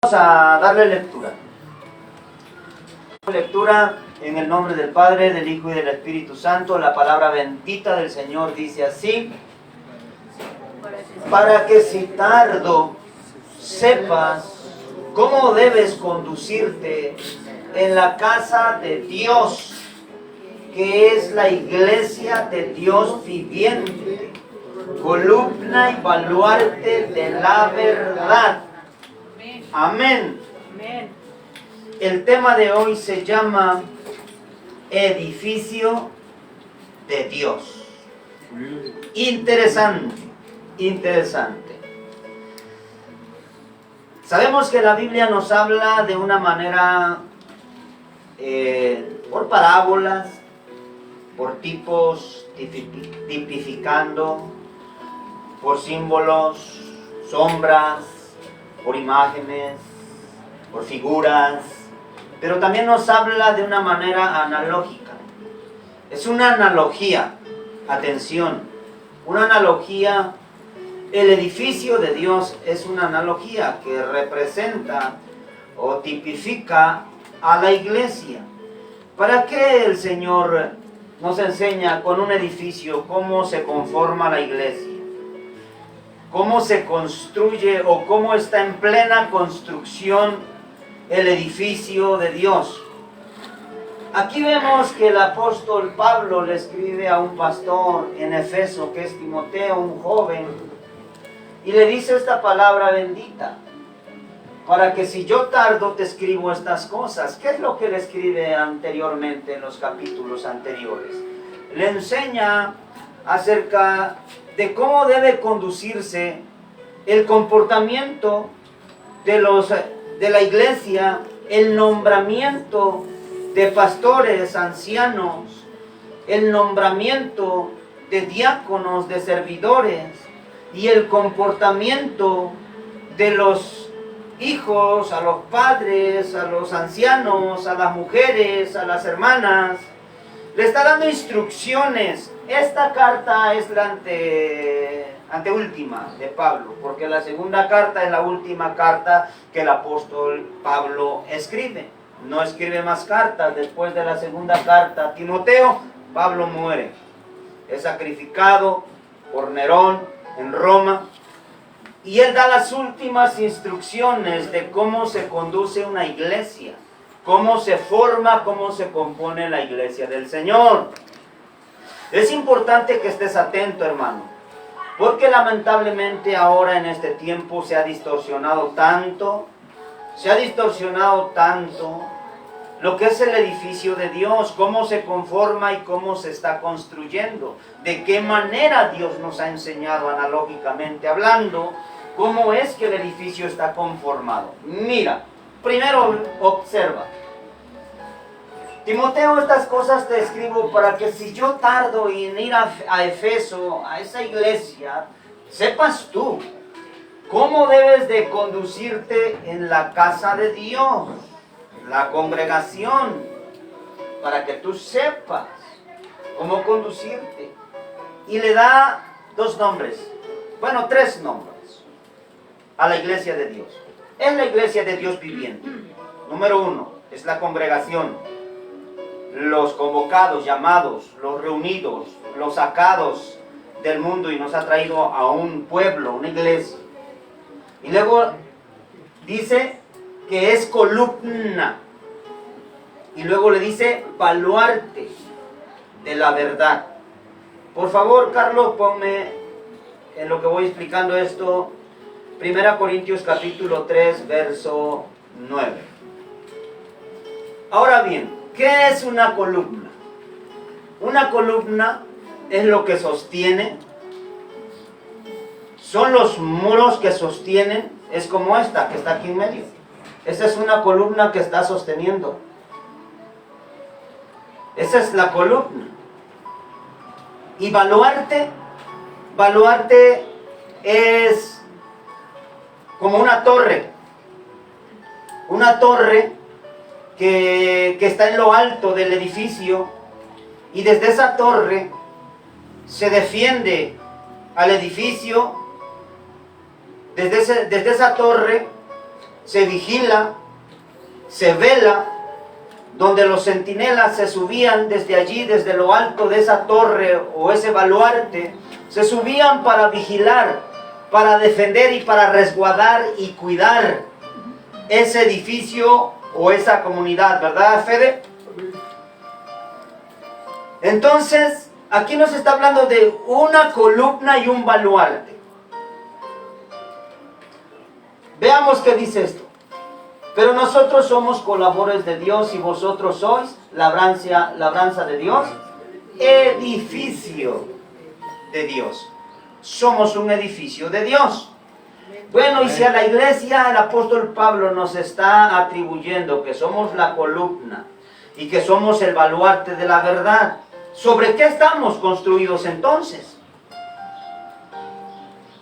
Vamos a darle lectura. Lectura en el nombre del Padre, del Hijo y del Espíritu Santo. La palabra bendita del Señor dice así: para que si tardo sepas cómo debes conducirte en la casa de Dios, que es la iglesia de Dios viviente, columna y baluarte de la verdad. Amén. El tema de hoy se llama edificio de Dios. Interesante, interesante. Sabemos que la Biblia nos habla de una manera, por parábolas, por tipos, tipificando, por símbolos, sombras, por imágenes, por figuras, pero también nos habla de una manera analógica. Es una analogía, atención, una analogía. El edificio de Dios es una analogía que representa o tipifica a la iglesia. ¿Para qué el Señor nos enseña con un edificio cómo se conforma la iglesia? ¿Cómo se construye o cómo está en plena construcción el edificio de Dios? Aquí vemos que el apóstol Pablo le escribe a un pastor en Efeso, que es Timoteo, un joven, y le dice esta palabra bendita: para que si yo tardo te escribo estas cosas. ¿Qué es lo que le escribe anteriormente en los capítulos anteriores? Le enseña acerca de cómo debe conducirse el comportamiento de la iglesia, el nombramiento de pastores, ancianos, el nombramiento de diáconos, de servidores, y el comportamiento de los hijos, a los padres, a los ancianos, a las mujeres, a las hermanas. Le está dando instrucciones. Esta carta es la anteúltima de Pablo, porque la segunda carta es la última carta que el apóstol Pablo escribe. No escribe más cartas. Después de la segunda carta a Timoteo, Pablo muere. Es sacrificado por Nerón en Roma. Y él da las últimas instrucciones de cómo se conduce una iglesia, cómo se forma, cómo se compone la iglesia del Señor. Es importante que estés atento, hermano, porque lamentablemente ahora en este tiempo se ha distorsionado tanto lo que es el edificio de Dios, cómo se conforma y cómo se está construyendo, de qué manera Dios nos ha enseñado analógicamente hablando, cómo es que el edificio está conformado. Mira, primero observa. Timoteo, estas cosas te escribo para que si yo tardo en ir a Efeso, a esa iglesia, sepas tú cómo debes de conducirte en la casa de Dios, la congregación, para que tú sepas cómo conducirte. Y le da tres nombres a la iglesia de Dios. Es la iglesia de Dios viviente. Número 1, es la congregación. Los convocados, llamados, los reunidos, los sacados del mundo y nos ha traído a un pueblo, una iglesia. Y luego dice que es columna. Y luego le dice baluarte de la verdad. Por favor, Carlos, ponme en lo que voy explicando esto, 1 Corintios capítulo 3, verso 9. Ahora bien, ¿qué es una columna? Una columna es lo que sostiene, son los muros que sostienen, es como esta que está aquí en medio. Esa es una columna que está sosteniendo. Esa es la columna. Y baluarte es como una torre que está en lo alto del edificio, y desde esa torre se defiende al edificio. Desde esa torre se vigila, se vela, donde los centinelas se subían desde allí, desde lo alto de esa torre o ese baluarte, se subían para vigilar, para defender y para resguardar y cuidar ese edificio o esa comunidad, ¿verdad, Fede? Entonces, aquí nos está hablando de una columna y un baluarte. Veamos qué dice esto. Pero nosotros somos colaboradores de Dios y vosotros sois labranza de Dios, edificio de Dios. Somos un edificio de Dios. Bueno, y si a la iglesia el apóstol Pablo nos está atribuyendo que somos la columna y que somos el baluarte de la verdad, ¿sobre qué estamos construidos entonces?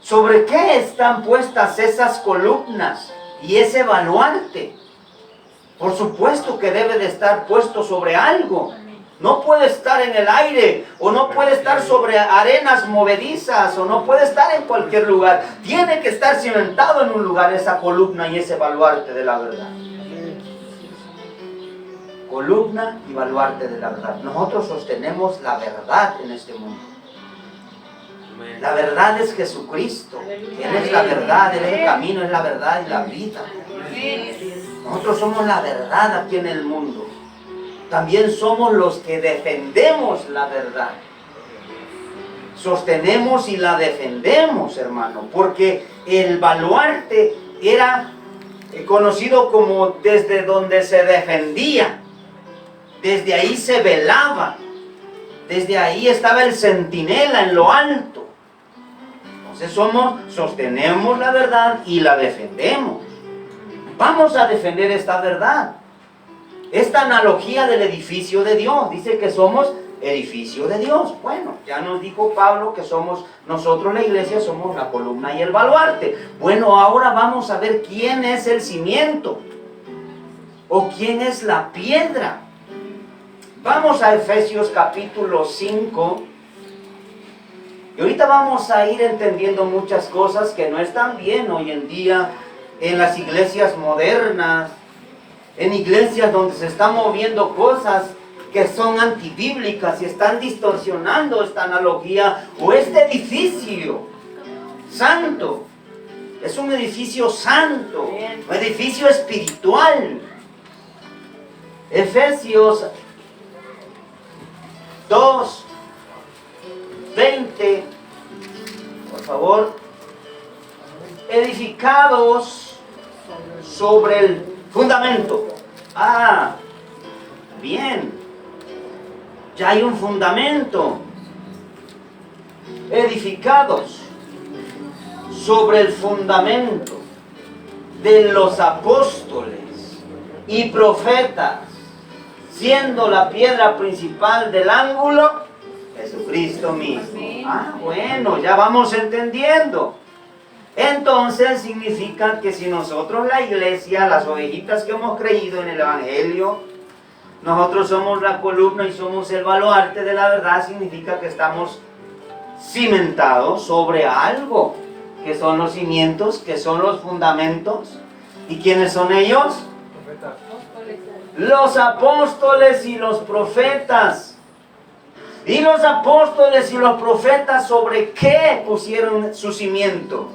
¿Sobre qué están puestas esas columnas y ese baluarte? Por supuesto que debe de estar puesto sobre algo. No puede estar en el aire, o no puede estar sobre arenas movedizas, o no puede estar en cualquier lugar. Tiene que estar cimentado en un lugar esa columna y ese baluarte de la verdad. Columna y baluarte de la verdad. Nosotros sostenemos la verdad en este mundo. La verdad es Jesucristo. Él es la verdad, Él es el camino, es la verdad y la vida. Nosotros somos la verdad aquí en el mundo. También somos los que defendemos la verdad. Sostenemos y la defendemos, hermano, porque el baluarte era conocido como desde donde se defendía. Desde ahí se velaba. Desde ahí estaba el centinela en lo alto. Entonces sostenemos la verdad y la defendemos. Vamos a defender esta verdad. Esta analogía del edificio de Dios, dice que somos edificio de Dios. Bueno, ya nos dijo Pablo que somos, nosotros la iglesia somos la columna y el baluarte. Bueno, ahora vamos a ver quién es el cimiento o quién es la piedra. Vamos a Efesios capítulo 5. Y ahorita vamos a ir entendiendo muchas cosas que no están bien hoy en día en las iglesias modernas, en iglesias donde se están moviendo cosas que son antibíblicas y están distorsionando esta analogía o este edificio santo. Es un edificio santo, un edificio espiritual. Efesios 2, 20, por favor. Edificados sobre el fundamento. Ah, bien. Ya hay un fundamento. Edificados sobre el fundamento de los apóstoles y profetas, siendo la piedra principal del ángulo Jesucristo mismo. Ah, bueno, ya vamos entendiendo. Entonces significa que si nosotros la iglesia, las ovejitas que hemos creído en el evangelio, nosotros somos la columna y somos el baluarte de la verdad, significa que estamos cimentados sobre algo, que son los cimientos, que son los fundamentos. ¿Y quiénes son ellos? Los apóstoles y los profetas. ¿Y los apóstoles y los profetas sobre qué pusieron su cimiento?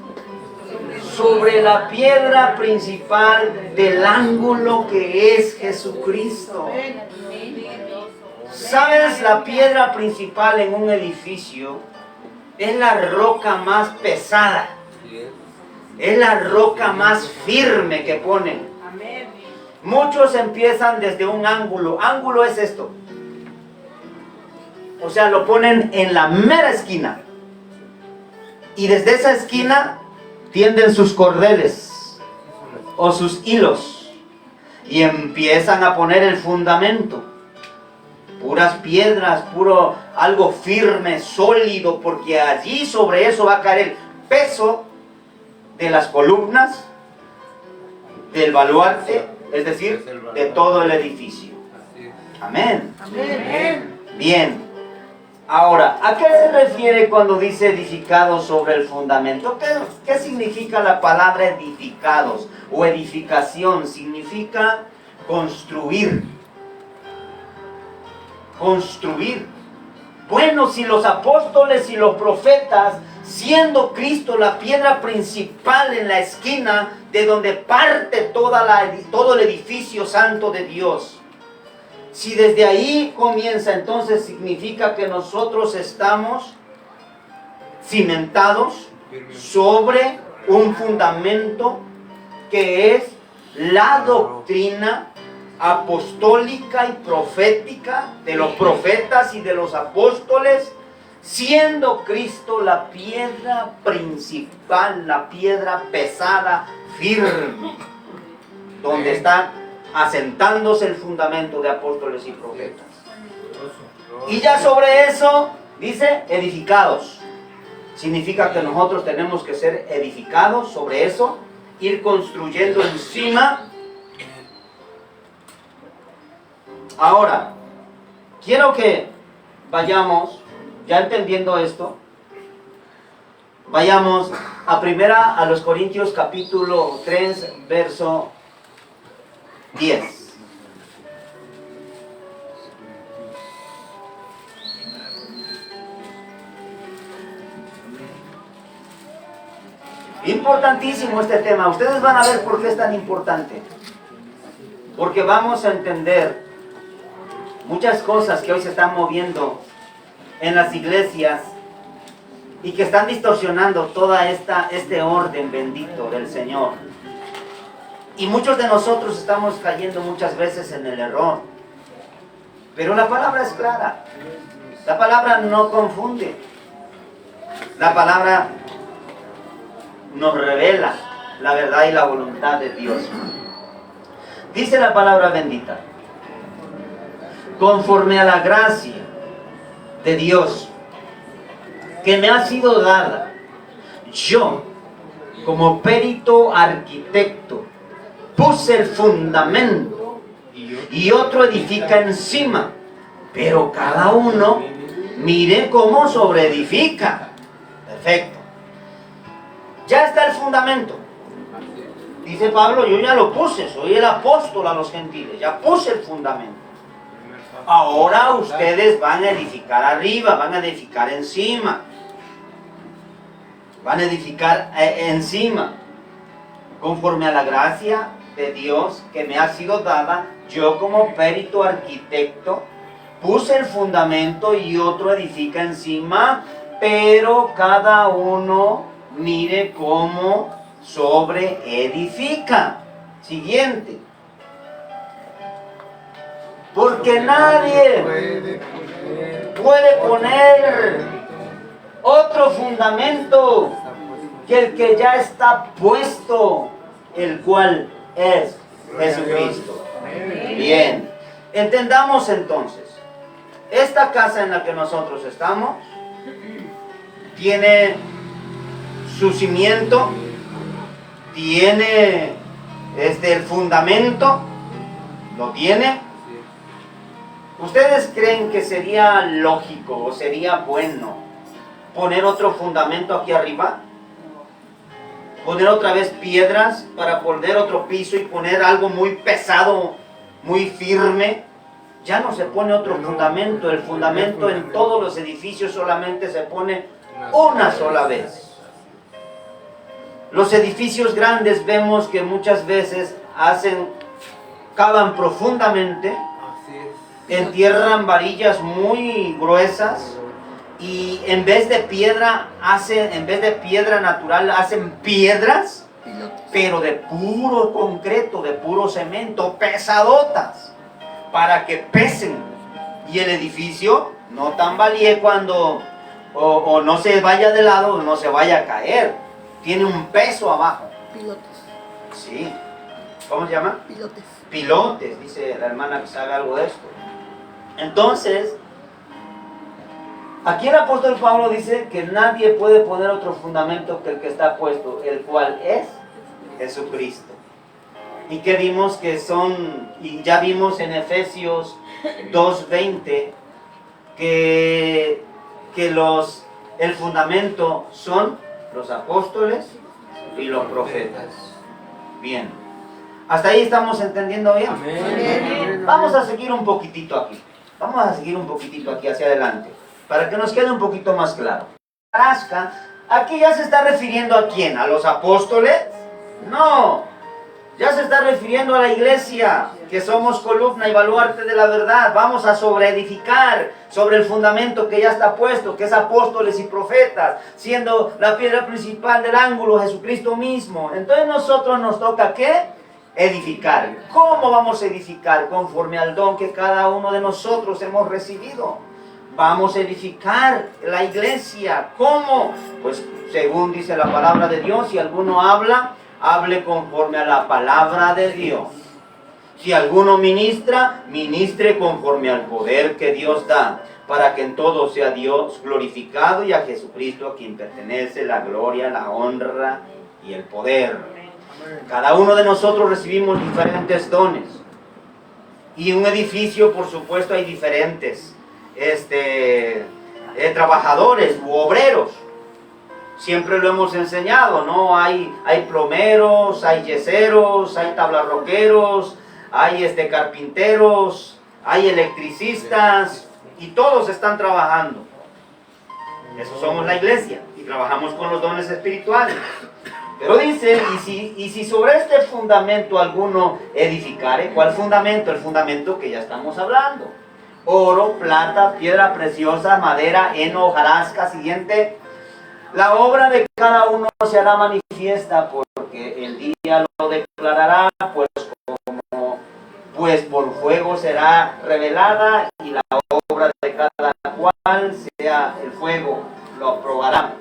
Sobre la piedra principal del ángulo que es Jesucristo. ¿Sabes? La piedra principal en un edificio es la roca más pesada. Es la roca más firme que ponen. Muchos empiezan desde un ángulo. Ángulo es esto. O sea, lo ponen en la mera esquina. Y desde esa esquina tienden sus cordeles o sus hilos y empiezan a poner el fundamento. Puras piedras, puro algo firme, sólido, porque allí sobre eso va a caer el peso de las columnas, del baluarte, es decir, de todo el edificio. Amén. Amén. Bien. Ahora, ¿a qué se refiere cuando dice edificados sobre el fundamento? ¿Qué significa la palabra edificados o edificación? Significa construir. Construir. Bueno, si los apóstoles y los profetas, siendo Cristo la piedra principal en la esquina de donde parte todo el edificio santo de Dios, si desde ahí comienza, entonces significa que nosotros estamos cimentados sobre un fundamento que es la doctrina apostólica y profética de los profetas y de los apóstoles, siendo Cristo la piedra principal, la piedra pesada, firme, donde está asentándose el fundamento de apóstoles y profetas. Y ya sobre eso dice edificados. Significa que nosotros tenemos que ser edificados sobre eso, ir construyendo encima. Ahora, quiero que vayamos, ya entendiendo esto, vayamos a los Corintios capítulo 3, verso 10. Importantísimo este tema. Ustedes van a ver por qué es tan importante. Porque vamos a entender muchas cosas que hoy se están moviendo en las iglesias y que están distorsionando toda este orden bendito del Señor. Y muchos de nosotros estamos cayendo muchas veces en el error. Pero la palabra es clara. La palabra no confunde. La palabra nos revela la verdad y la voluntad de Dios. Dice la palabra bendita: conforme a la gracia de Dios que me ha sido dada, yo, como perito arquitecto, puse el fundamento y otro edifica encima, pero cada uno mire cómo sobreedifica. Perfecto. Ya está el fundamento. Dice Pablo: yo ya lo puse, soy el apóstol a los gentiles, ya puse el fundamento. Ahora ustedes van a edificar arriba, van a edificar encima. Van a edificar encima. Conforme a la gracia de Dios que me ha sido dada, yo como perito arquitecto puse el fundamento y otro edifica encima, pero cada uno mire cómo sobreedifica. Siguiente. Porque nadie puede poner otro fundamento que el que ya está puesto, el cual es Jesucristo. Bien, entendamos entonces, esta casa en la que nosotros estamos tiene su cimiento, tiene el fundamento, lo tiene. ¿Ustedes creen que sería lógico o sería bueno poner otro fundamento aquí arriba? Poner otra vez piedras para poner otro piso y poner algo muy pesado, muy firme. Ya no se pone otro fundamento. El fundamento en todos los edificios solamente se pone una sola vez. Los edificios grandes vemos que muchas veces cavan profundamente, entierran varillas muy gruesas y en vez de piedra natural hacen piedras, pero de puro concreto, de puro cemento, pesadotas, para que pesen y el edificio no tambalee cuando o no se vaya de lado o no se vaya a caer. Tiene un peso abajo. Pilotes. Sí. ¿Cómo se llama? Pilotes. Pilotes, dice la hermana que sabe algo de esto. Entonces, aquí el apóstol Pablo dice que nadie puede poner otro fundamento que el que está puesto, el cual es Jesucristo. Y que vimos que y ya vimos en Efesios 2:20, que que el fundamento son los apóstoles y los profetas. Bien. ¿Hasta ahí estamos entendiendo bien? Amén. Vamos a seguir un poquitito aquí. Vamos a seguir un poquitito aquí hacia adelante, para que nos quede un poquito más claro. Hojarasca, aquí ya se está refiriendo ¿a quién? ¿A los apóstoles? No. Ya se está refiriendo a la iglesia, que somos columna y baluarte de la verdad. Vamos a sobreedificar sobre el fundamento que ya está puesto, que es apóstoles y profetas, siendo la piedra principal del ángulo Jesucristo mismo. Entonces nosotros nos toca ¿qué? Edificar. ¿Cómo vamos a edificar? Conforme al don que cada uno de nosotros hemos recibido. Vamos a edificar la iglesia. ¿Cómo? Pues según dice la palabra de Dios, si alguno habla, hable conforme a la palabra de Dios. Si alguno ministra, ministre conforme al poder que Dios da, para que en todo sea Dios glorificado y a Jesucristo a quien pertenece la gloria, la honra y el poder. Cada uno de nosotros recibimos diferentes dones. Y en un edificio, por supuesto, hay diferentes trabajadores u obreros. Siempre lo hemos enseñado, ¿no? Hay plomeros, hay yeseros, hay tablarroqueros, hay carpinteros, hay electricistas, y todos están trabajando. Eso somos la iglesia, y trabajamos con los dones espirituales. Pero dice, y si sobre este fundamento alguno edificare, ¿cuál fundamento? El fundamento que ya estamos hablando. Oro, plata, piedra preciosa, madera, heno, hojarasca, siguiente. La obra de cada uno se hará manifiesta, porque el día lo declarará, pues por fuego será revelada, y la obra de cada cual sea el fuego, lo probará.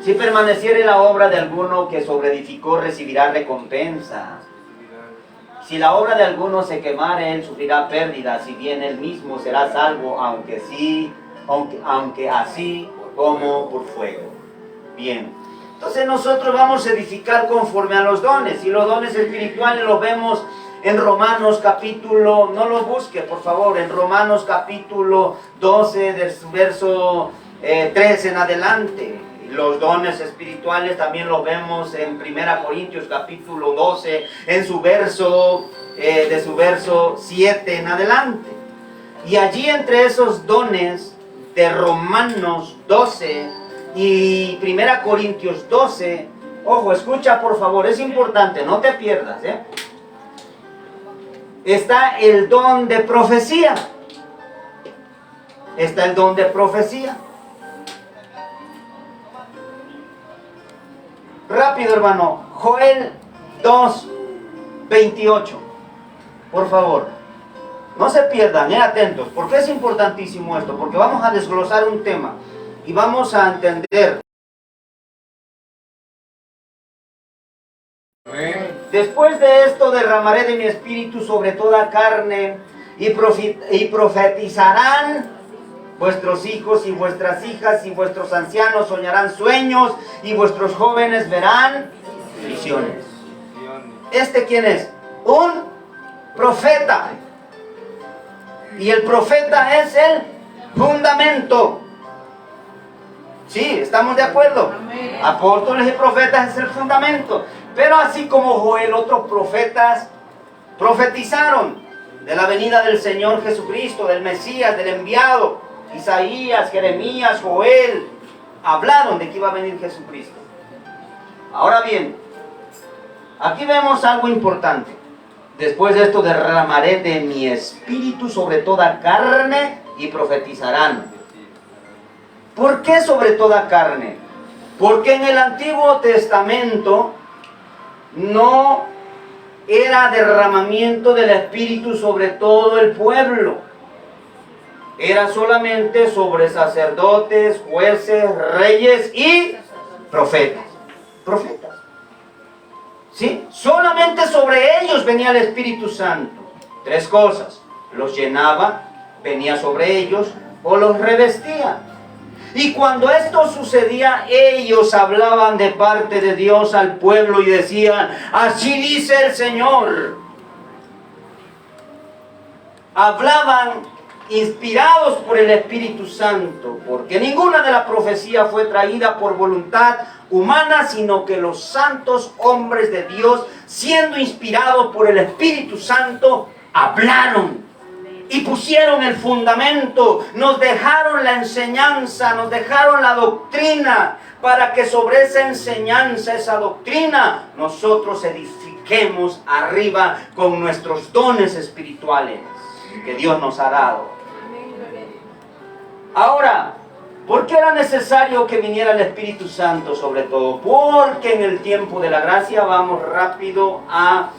Si permaneciere la obra de alguno que sobreedificó, recibirá recompensa. Si la obra de alguno se quemare, él sufrirá pérdida, si bien él mismo será salvo, aunque así como por fuego. Bien, entonces nosotros vamos a edificar conforme a los dones, y los dones espirituales los vemos en Romanos capítulo, no los busque por favor, en Romanos capítulo 12, del verso 13 en adelante. Los dones espirituales también los vemos en 1 Corintios capítulo 12, en su verso, de su verso 7 en adelante. Y allí entre esos dones de Romanos 12 y 1 Corintios 12, ojo, escucha por favor, es importante, no te pierdas, está el don de profecía. Está el don de profecía. Rápido, hermano. Joel 2:28. Por favor. No se pierdan, atentos. Porque es importantísimo esto. Porque vamos a desglosar un tema. Y vamos a entender. Después de esto derramaré de mi espíritu sobre toda carne. Y profetizarán vuestros hijos y vuestras hijas y vuestros ancianos soñarán sueños y vuestros jóvenes verán visiones. ¿Quién es? Un profeta. Y el profeta es el fundamento. Sí, ¿estamos de acuerdo? Amén. Apóstoles y profetas es el fundamento. Pero así como Joel, otros profetas profetizaron de la venida del Señor Jesucristo, del Mesías, del enviado. Isaías, Jeremías, Joel, hablaron de que iba a venir Jesucristo. Ahora bien, aquí vemos algo importante. Después de esto derramaré de mi espíritu sobre toda carne y profetizarán. ¿Por qué sobre toda carne? Porque en el Antiguo Testamento no era derramamiento del espíritu sobre todo el pueblo. Era solamente sobre sacerdotes, jueces, reyes y profetas. Profetas. ¿Sí? Solamente sobre ellos venía el Espíritu Santo. Tres cosas. Los llenaba, venía sobre ellos o los revestía. Y cuando esto sucedía, ellos hablaban de parte de Dios al pueblo y decían, así dice el Señor. Hablaban inspirados por el Espíritu Santo, porque ninguna de las profecías fue traída por voluntad humana, sino que los santos hombres de Dios, siendo inspirados por el Espíritu Santo, hablaron y pusieron el fundamento, nos dejaron la enseñanza, nos dejaron la doctrina, para que sobre esa enseñanza, esa doctrina, nosotros edifiquemos arriba con nuestros dones espirituales que Dios nos ha dado. Ahora, ¿por qué era necesario que viniera el Espíritu Santo sobre todo? Porque en el tiempo de la gracia, vamos rápido a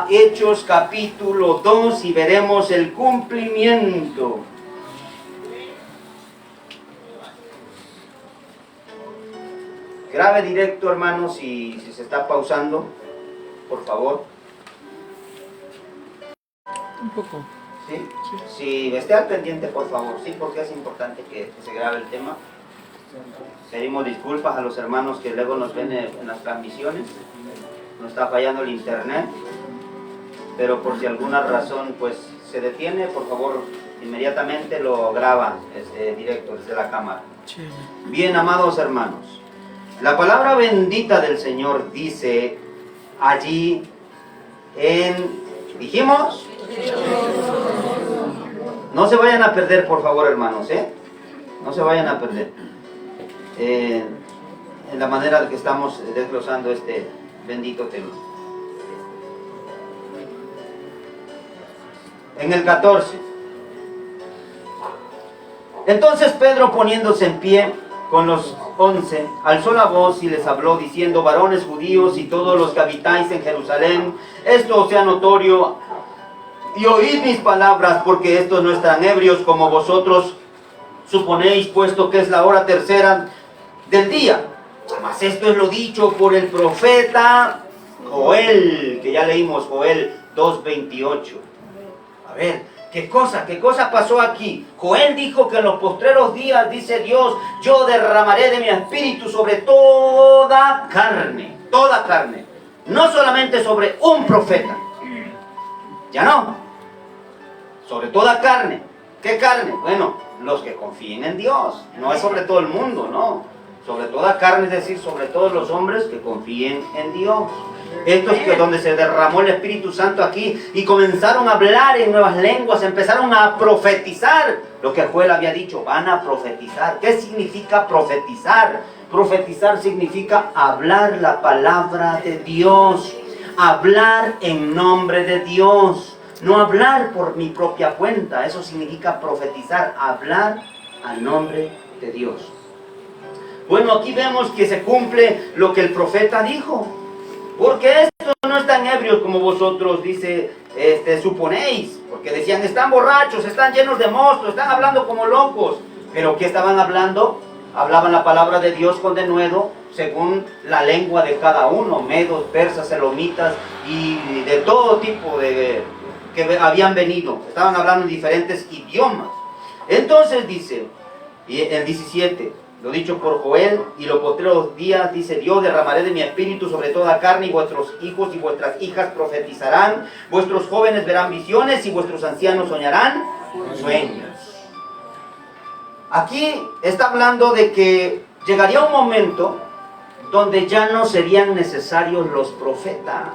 Hechos capítulo 2 y veremos el cumplimiento. Grabe directo, hermanos, si se está pausando, por favor. Un poco. ¿Sí? Sí, esté al pendiente, por favor, sí, porque es importante que se grabe el tema. Pedimos disculpas a los hermanos que luego nos ven en las transmisiones. Nos está fallando el internet, pero por si alguna razón pues se detiene, por favor, inmediatamente lo graba directo desde la cámara. Bien, amados hermanos, la palabra bendita del Señor dice allí dijimos, no se vayan a perder, por favor, hermanos, no se vayan a perder en la manera que estamos desglosando este bendito tema. En el 14. Entonces Pedro, poniéndose en pie con los 11, alzó la voz y les habló diciendo: varones judíos y todos los que habitáis en Jerusalén, esto sea notorio y oíd mis palabras, porque estos no están ebrios como vosotros suponéis, puesto que es la hora tercera del día. Mas esto es lo dicho por el profeta Joel, que ya leímos, Joel 2:28. A ver, ¿qué cosa pasó aquí? Joel dijo que en los postreros días, dice Dios, yo derramaré de mi espíritu sobre toda carne, no solamente sobre un profeta, ya no, sobre toda carne. ¿Qué carne? Bueno, los que confíen en Dios, no es sobre todo el mundo, no, sobre toda carne, es decir, sobre todos los hombres que confíen en Dios. Esto es que donde se derramó el Espíritu Santo aquí y comenzaron a hablar en nuevas lenguas, empezaron a profetizar lo que Joel había dicho, van a profetizar. ¿Qué significa profetizar? Profetizar significa hablar la palabra de Dios, hablar en nombre de Dios, no hablar por mi propia cuenta. Eso significa profetizar, hablar a nombre de Dios. Bueno, aquí vemos que se cumple lo que el profeta dijo. Porque estos no están ebrios como vosotros, dice, suponéis. Porque decían, están borrachos, están llenos de mosto, están hablando como locos. Pero ¿qué estaban hablando? Hablaban la palabra de Dios con denuedo, según la lengua de cada uno, medos, persas, elomitas y de todo tipo de que habían venido. Estaban hablando en diferentes idiomas. Entonces dice, y el 17... lo dicho por Joel, y los postreros días, dice Dios, derramaré de mi espíritu sobre toda carne, y vuestros hijos y vuestras hijas profetizarán, vuestros jóvenes verán visiones, y vuestros ancianos soñarán sueños. Aquí está hablando de que llegaría un momento donde ya no serían necesarios los profetas.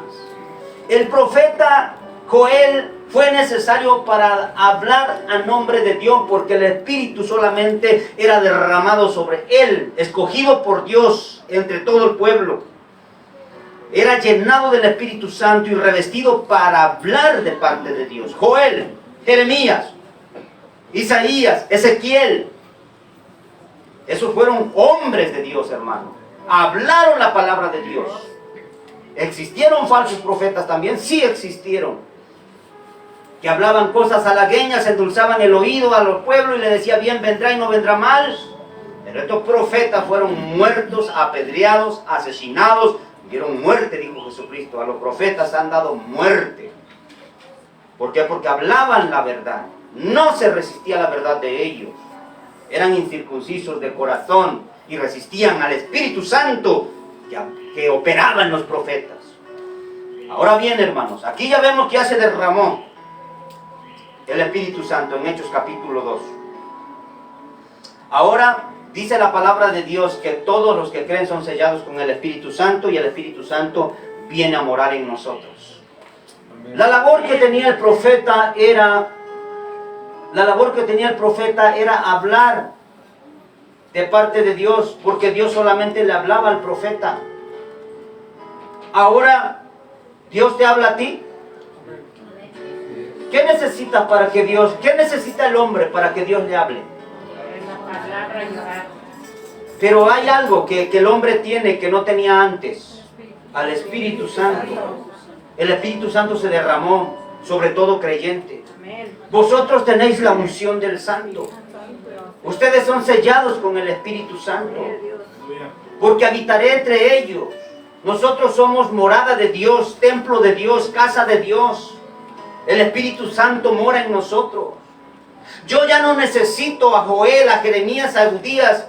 El profeta Joel fue necesario para hablar a nombre de Dios, porque el Espíritu solamente era derramado sobre él, escogido por Dios entre todo el pueblo. Era llenado del Espíritu Santo y revestido para hablar de parte de Dios. Joel, Jeremías, Isaías, Ezequiel, esos fueron hombres de Dios, hermano. Hablaron la palabra de Dios. ¿Existieron falsos profetas también? Sí existieron. Que hablaban cosas halagüeñas, endulzaban el oído a los pueblos y le decía bien vendrá y no vendrá mal. Pero estos profetas fueron muertos, apedreados, asesinados, dieron muerte, dijo Jesucristo. A los profetas han dado muerte. ¿Por qué? Porque hablaban la verdad. No se resistía a la verdad de ellos. Eran incircuncisos de corazón y resistían al Espíritu Santo que operaba en los profetas. Ahora bien, hermanos, aquí ya vemos que ya se derramó. el Espíritu Santo en Hechos capítulo 2. Ahora dice la palabra de Dios que todos los que creen son sellados con el Espíritu Santo y el Espíritu Santo viene a morar en nosotros. La labor que tenía el profeta era hablar de parte de Dios, porque Dios solamente le hablaba al profeta. Ahora Dios te habla a ti. ¿Qué necesitas para que Dios, qué necesita el hombre para que Dios le hable? Pero hay algo que el hombre tiene que no tenía antes: al Espíritu Santo. El Espíritu Santo se derramó sobre todo creyente. Vosotros tenéis la unción del Santo. Ustedes son sellados con el Espíritu Santo, porque habitaré entre ellos. Nosotros somos morada de Dios, templo de Dios, casa de Dios. El Espíritu Santo mora en nosotros. Yo ya no necesito a Joel, a Jeremías, a Abdías,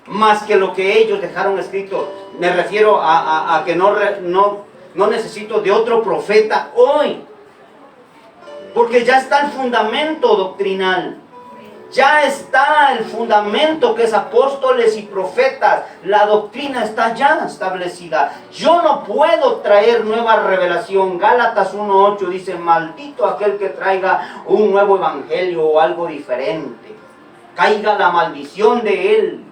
más que lo que ellos dejaron escrito. Me refiero a que no necesito de otro profeta hoy, porque ya está el fundamento doctrinal. Ya está el fundamento que es apóstoles y profetas. La doctrina está ya establecida. Yo no puedo traer nueva revelación. Gálatas 1:8 dice: maldito aquel que traiga un nuevo evangelio o algo diferente. Caiga la maldición de él.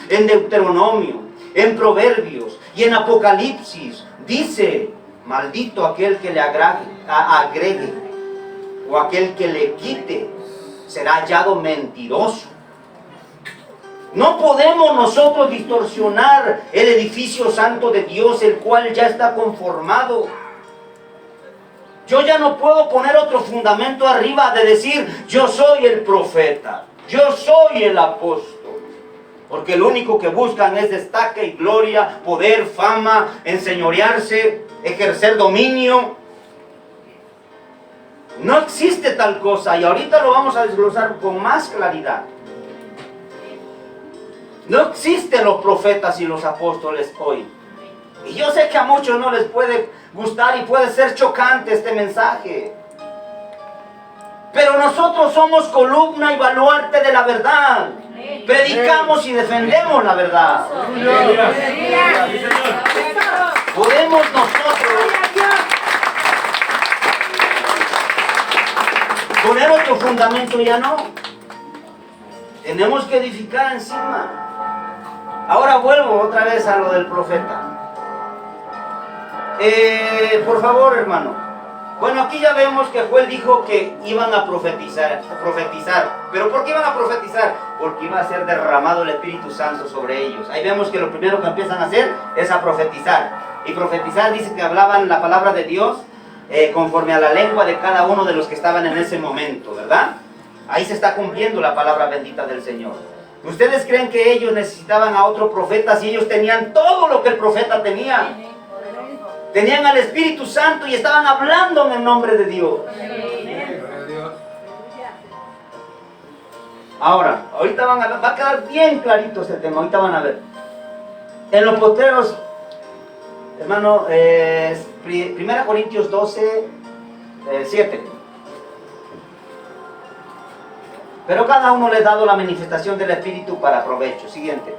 En Deuteronomio, en Proverbios y en Apocalipsis dice: maldito aquel que le agregue o aquel que le quite, será hallado mentiroso. No podemos nosotros distorsionar el edificio santo de Dios, el cual ya está conformado. Yo ya no puedo poner otro fundamento arriba de decir: yo soy el profeta, yo soy el apóstol. Porque lo único que buscan es destaque y gloria, poder, fama, enseñorearse, ejercer dominio. No existe tal cosa, y ahorita lo vamos a desglosar con más claridad. No existen los profetas y los apóstoles hoy. Y yo sé que a muchos no les puede gustar y puede ser chocante este mensaje. Pero nosotros somos columna y baluarte de la verdad. Predicamos y defendemos la verdad. Podemos nosotros poner otro fundamento, ya no. Tenemos que edificar encima. Ahora vuelvo otra vez a lo del profeta. Por favor, hermano. Bueno, aquí ya vemos que Joel dijo que iban a profetizar. ¿Pero por qué iban a profetizar? Porque iba a ser derramado el Espíritu Santo sobre ellos. Ahí vemos que lo primero que empiezan a hacer es a profetizar. Y profetizar dice que hablaban la palabra de Dios conforme a la lengua de cada uno de los que estaban en ese momento, ¿verdad? Ahí se está cumpliendo la palabra bendita del Señor. ¿Ustedes creen que ellos necesitaban a otro profeta si ellos tenían todo lo que el profeta tenía? Tenían al Espíritu Santo y estaban hablando en el nombre de Dios. Ahora, ahorita va a quedar bien clarito este tema. Ahorita van a ver. En los postreros, hermano, 1 Corintios 12, 7. Pero cada uno le ha dado la manifestación del Espíritu para provecho. Siguiente.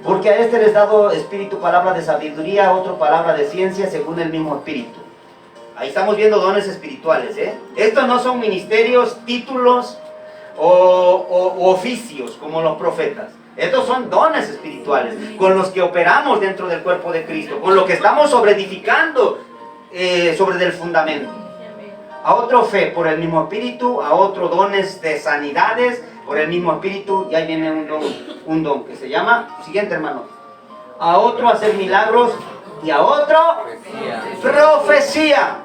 Porque a este les he dado espíritu, palabra de sabiduría, a otro palabra de ciencia, según el mismo espíritu. Ahí estamos viendo dones espirituales, ¿eh? Estos no son ministerios, títulos o oficios como los profetas. Estos son dones espirituales con los que operamos dentro del cuerpo de Cristo, con lo que estamos sobreedificando sobre del fundamento. A otro fe por el mismo espíritu, a otro dones de sanidades por el mismo espíritu, y ahí viene un don que se llama, siguiente hermano, a otro hacer milagros y a otro profecía.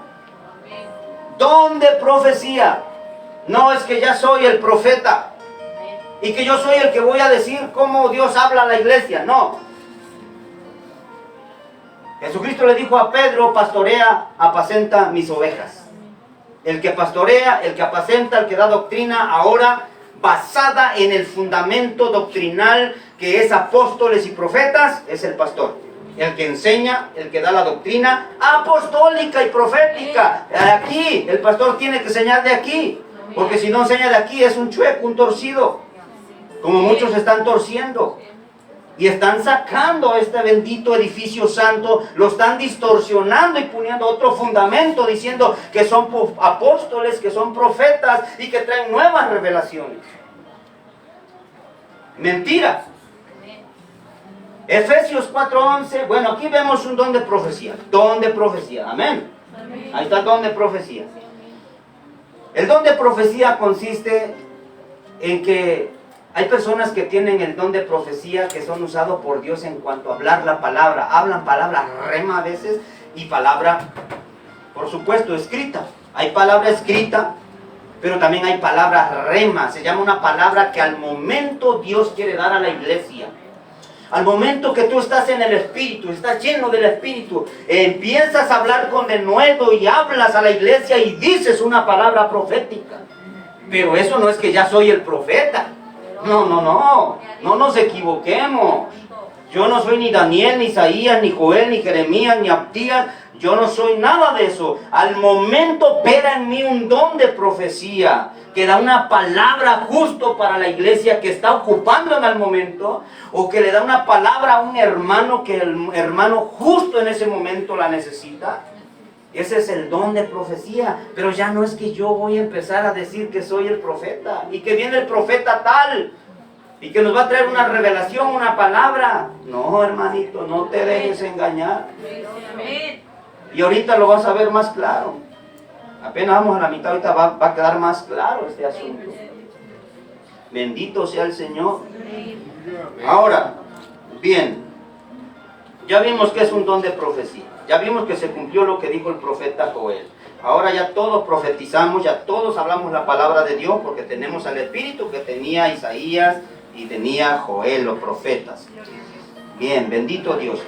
Don de profecía. No es que ya soy el profeta y que yo soy el que voy a decir cómo Dios habla a la iglesia, no. Jesucristo le dijo a Pedro: pastorea, apacenta mis ovejas. El que pastorea, el que apacenta, el que da doctrina, ahora basada en el fundamento doctrinal que es apóstoles y profetas, es el pastor. el que enseña, el que da la doctrina apostólica y profética. Aquí, el pastor tiene que enseñar de aquí, porque si no enseña de aquí es un chueco, un torcido, como muchos están torciendo. Y están sacando este bendito edificio santo, lo están distorsionando y poniendo otro fundamento, diciendo que son apóstoles, que son profetas y que traen nuevas revelaciones. Mentira. Efesios 4:11, bueno, aquí vemos un don de profecía. Don de profecía, amén. Ahí está el don de profecía. El don de profecía consiste en que hay personas que tienen el don de profecía que son usados por Dios en cuanto a hablar la palabra. Hablan palabra rema a veces y palabra, por supuesto, escrita. Hay palabra escrita, pero también hay palabra rema. Se llama una palabra que al momento Dios quiere dar a la iglesia. Al momento que tú estás en el Espíritu, estás lleno del Espíritu, empiezas a hablar con denuedo y hablas a la iglesia y dices una palabra profética. Pero eso no es que ya soy el profeta. No nos equivoquemos. Yo no soy ni Daniel, ni Isaías, ni Joel, ni Jeremías, ni Abdías. Yo no soy nada de eso. Al momento opera en mí un don de profecía que da una palabra justo para la iglesia que está ocupando en el momento, o que le da una palabra a un hermano que el hermano justo en ese momento la necesita. Ese es el don de profecía. Pero ya no es que yo voy a empezar a decir que soy el profeta y que viene el profeta tal y que nos va a traer una revelación, una palabra. No, hermanito, no te dejes engañar. Y ahorita lo vas a ver más claro. Apenas vamos a la mitad, ahorita va a quedar más claro este asunto. Bendito sea el Señor. Ahora, bien, ya vimos que es un don de profecía. Ya vimos que se cumplió lo que dijo el profeta Joel. Ahora ya todos profetizamos, ya todos hablamos la palabra de Dios, porque tenemos al Espíritu que tenía Isaías y tenía Joel, los profetas. Bien, bendito Dios.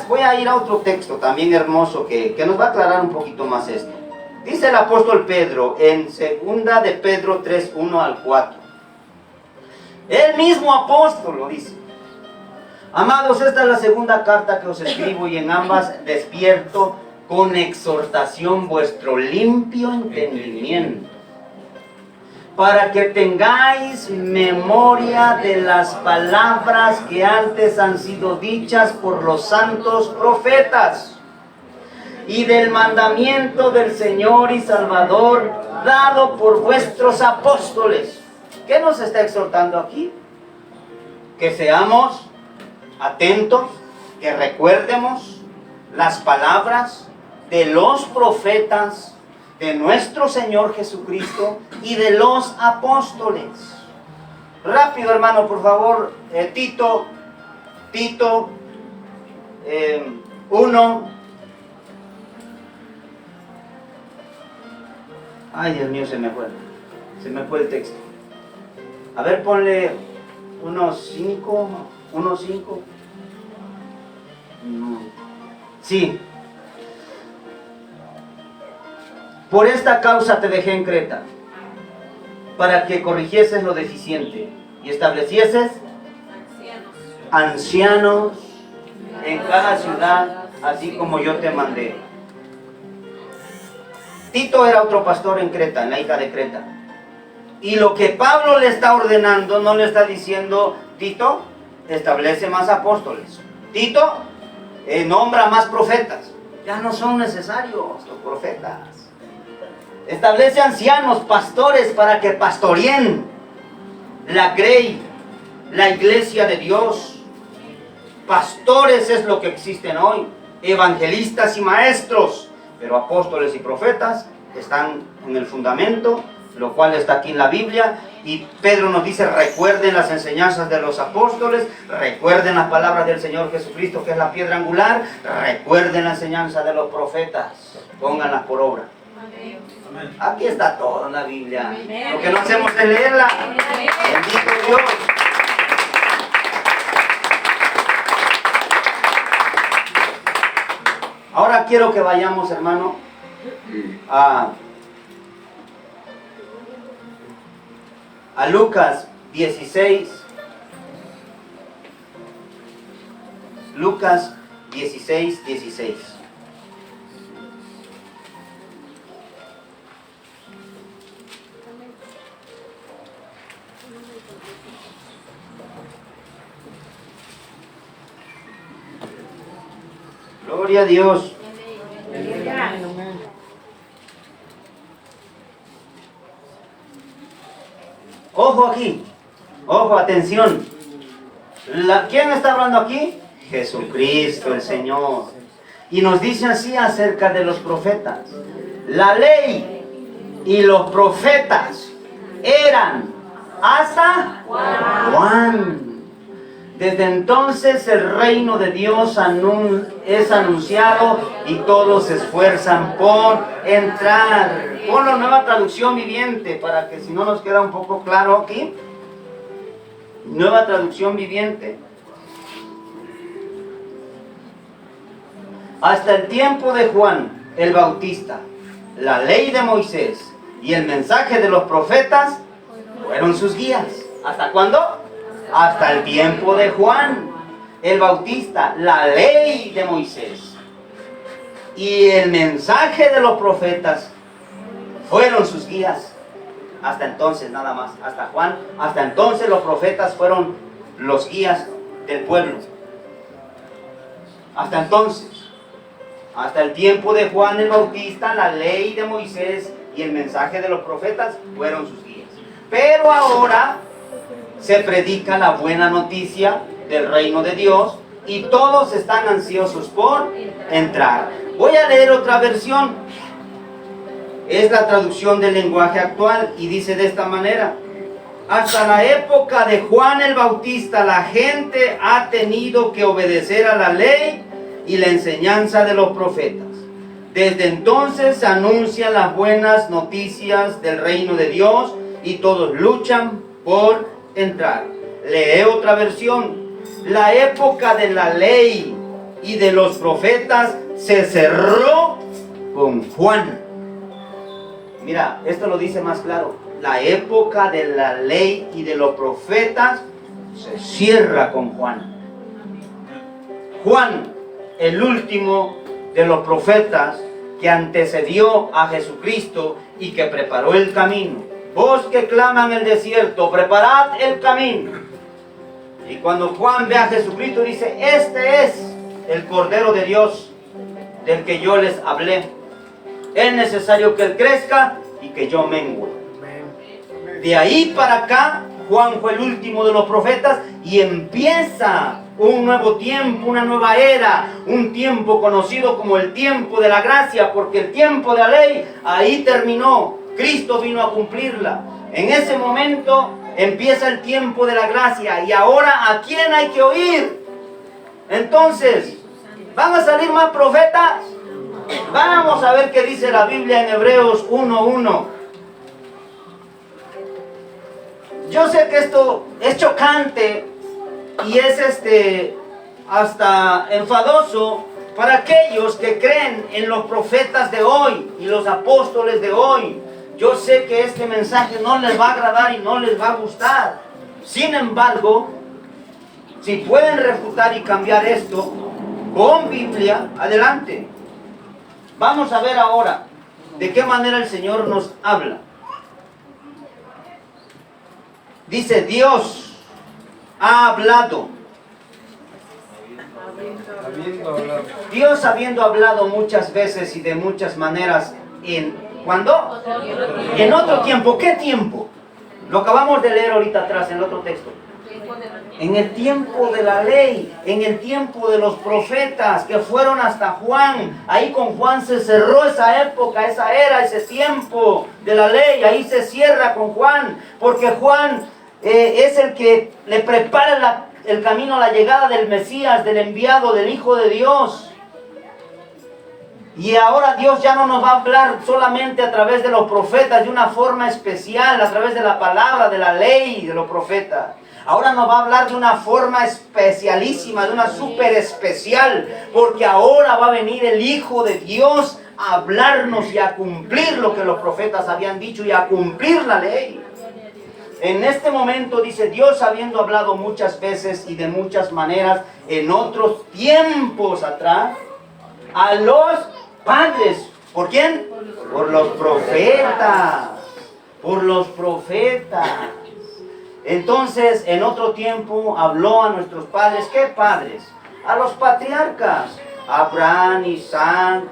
Voy a ir a otro texto también hermoso que nos va a aclarar un poquito más esto. Dice el apóstol Pedro en 2 de Pedro 3, 1 al 4. El mismo apóstol lo dice. Amados, esta es la segunda carta que os escribo, y en ambas despierto con exhortación vuestro limpio entendimiento, para que tengáis memoria de las palabras que antes han sido dichas por los santos profetas, y del mandamiento del Señor y Salvador dado por vuestros apóstoles. ¿Qué nos está exhortando aquí? Que seamos atentos, que recuerdemos las palabras de los profetas, de nuestro Señor Jesucristo y de los apóstoles. Rápido, hermano, por favor, Tito 1. Ay, Dios mío, se me fue el texto. A ver, ponle unos 5. Sí. Por esta causa te dejé en Creta, para que corrigieses lo deficiente y establecieses ancianos en cada ciudad, así como yo te mandé. Tito era otro pastor en Creta, en la isla de Creta. Y lo que Pablo le está ordenando, no le está diciendo: Tito, establece más apóstoles. Tito, nombra más profetas. Ya no son necesarios los profetas. Establece ancianos, pastores, para que pastoreen la grey, la iglesia de Dios. Pastores es lo que existen hoy. Evangelistas y maestros. Pero apóstoles y profetas están en el fundamento, lo cual está aquí en la Biblia. Y Pedro nos dice: recuerden las enseñanzas de los apóstoles, recuerden las palabras del Señor Jesucristo, que es la piedra angular, recuerden la enseñanza de los profetas, pónganlas por obra. Amén. Aquí está todo en la Biblia. Amén. Lo que no hacemos es leerla. Amén. Bendito Dios. Ahora quiero que vayamos, hermano, a Lucas 16. Lucas 16, 16. Gloria a Dios. Ojo aquí, ojo, atención. ¿Quién está hablando aquí? Jesucristo, el Señor. Y nos dice así acerca de los profetas. La ley y los profetas eran hasta Juan. Desde entonces el reino de Dios es anunciado y todos se esfuerzan por entrar. Ponlo Nueva Traducción Viviente para que si no nos queda un poco claro aquí. Nueva Traducción Viviente. Hasta el tiempo de Juan el Bautista, la ley de Moisés y el mensaje de los profetas fueron sus guías. ¿Hasta cuándo? Hasta el tiempo de Juan el Bautista, la ley de Moisés y el mensaje de los profetas fueron sus guías. Hasta entonces nada más, hasta Juan, hasta entonces los profetas fueron los guías del pueblo. Hasta entonces, hasta el tiempo de Juan el Bautista, la ley de Moisés y el mensaje de los profetas fueron sus guías. Pero ahora se predica la buena noticia del reino de Dios y todos están ansiosos por entrar. Voy a leer otra versión. Es la traducción del lenguaje actual y dice de esta manera: hasta la época de Juan el Bautista la gente ha tenido que obedecer a la ley y la enseñanza de los profetas. Desde entonces se anuncian las buenas noticias del reino de Dios y todos luchan por entrar. Lee otra versión. La época de la ley y de los profetas se cerró con Juan. Mira, esto lo dice más claro. La época de la ley y de los profetas se cierra con Juan. Juan, el último de los profetas que antecedió a Jesucristo y que preparó el camino. Vos que claman en el desierto, preparad el camino. Y cuando Juan ve a Jesucristo dice: este es el Cordero de Dios del que yo les hablé. Es necesario que Él crezca y que yo mengue. De ahí para acá, Juan fue el último de los profetas y empieza un nuevo tiempo, una nueva era, un tiempo conocido como el tiempo de la gracia, porque el tiempo de la ley ahí terminó. Cristo vino a cumplirla. En ese momento empieza el tiempo de la gracia. Y ahora, ¿a quién hay que oír? Entonces, ¿van a salir más profetas? Vamos a ver qué dice la Biblia en Hebreos 1:1. Yo sé que esto es chocante y es hasta enfadoso para aquellos que creen en los profetas de hoy y los apóstoles de hoy. Yo sé que este mensaje no les va a agradar y no les va a gustar. Sin embargo, si pueden refutar y cambiar esto con Biblia, adelante. Vamos a ver ahora de qué manera el Señor nos habla. Dice: Dios ha hablado. Dios habiendo hablado muchas veces y de muchas maneras ¿cuándo? En otro tiempo. ¿Qué tiempo? Lo acabamos de leer ahorita atrás en el otro texto. En el tiempo de la ley, en el tiempo de los profetas que fueron hasta Juan. Ahí con Juan se cerró esa época, esa era, ese tiempo de la ley. Ahí se cierra con Juan, porque Juan es el que le prepara el camino a la llegada del Mesías, del enviado, del Hijo de Dios. Y ahora Dios ya no nos va a hablar solamente a través de los profetas de una forma especial, a través de la palabra, de la ley, de los profetas. Ahora nos va a hablar de una forma especialísima, de una súper especial, porque ahora va a venir el Hijo de Dios a hablarnos y a cumplir lo que los profetas habían dicho y a cumplir la ley. En este momento dice Dios, habiendo hablado muchas veces y de muchas maneras en otros tiempos atrás, a los padres. ¿Por quién? Por los profetas. Por los profetas. Entonces, en otro tiempo habló a nuestros padres. ¿Qué padres? A los patriarcas. Abraham, Isaac,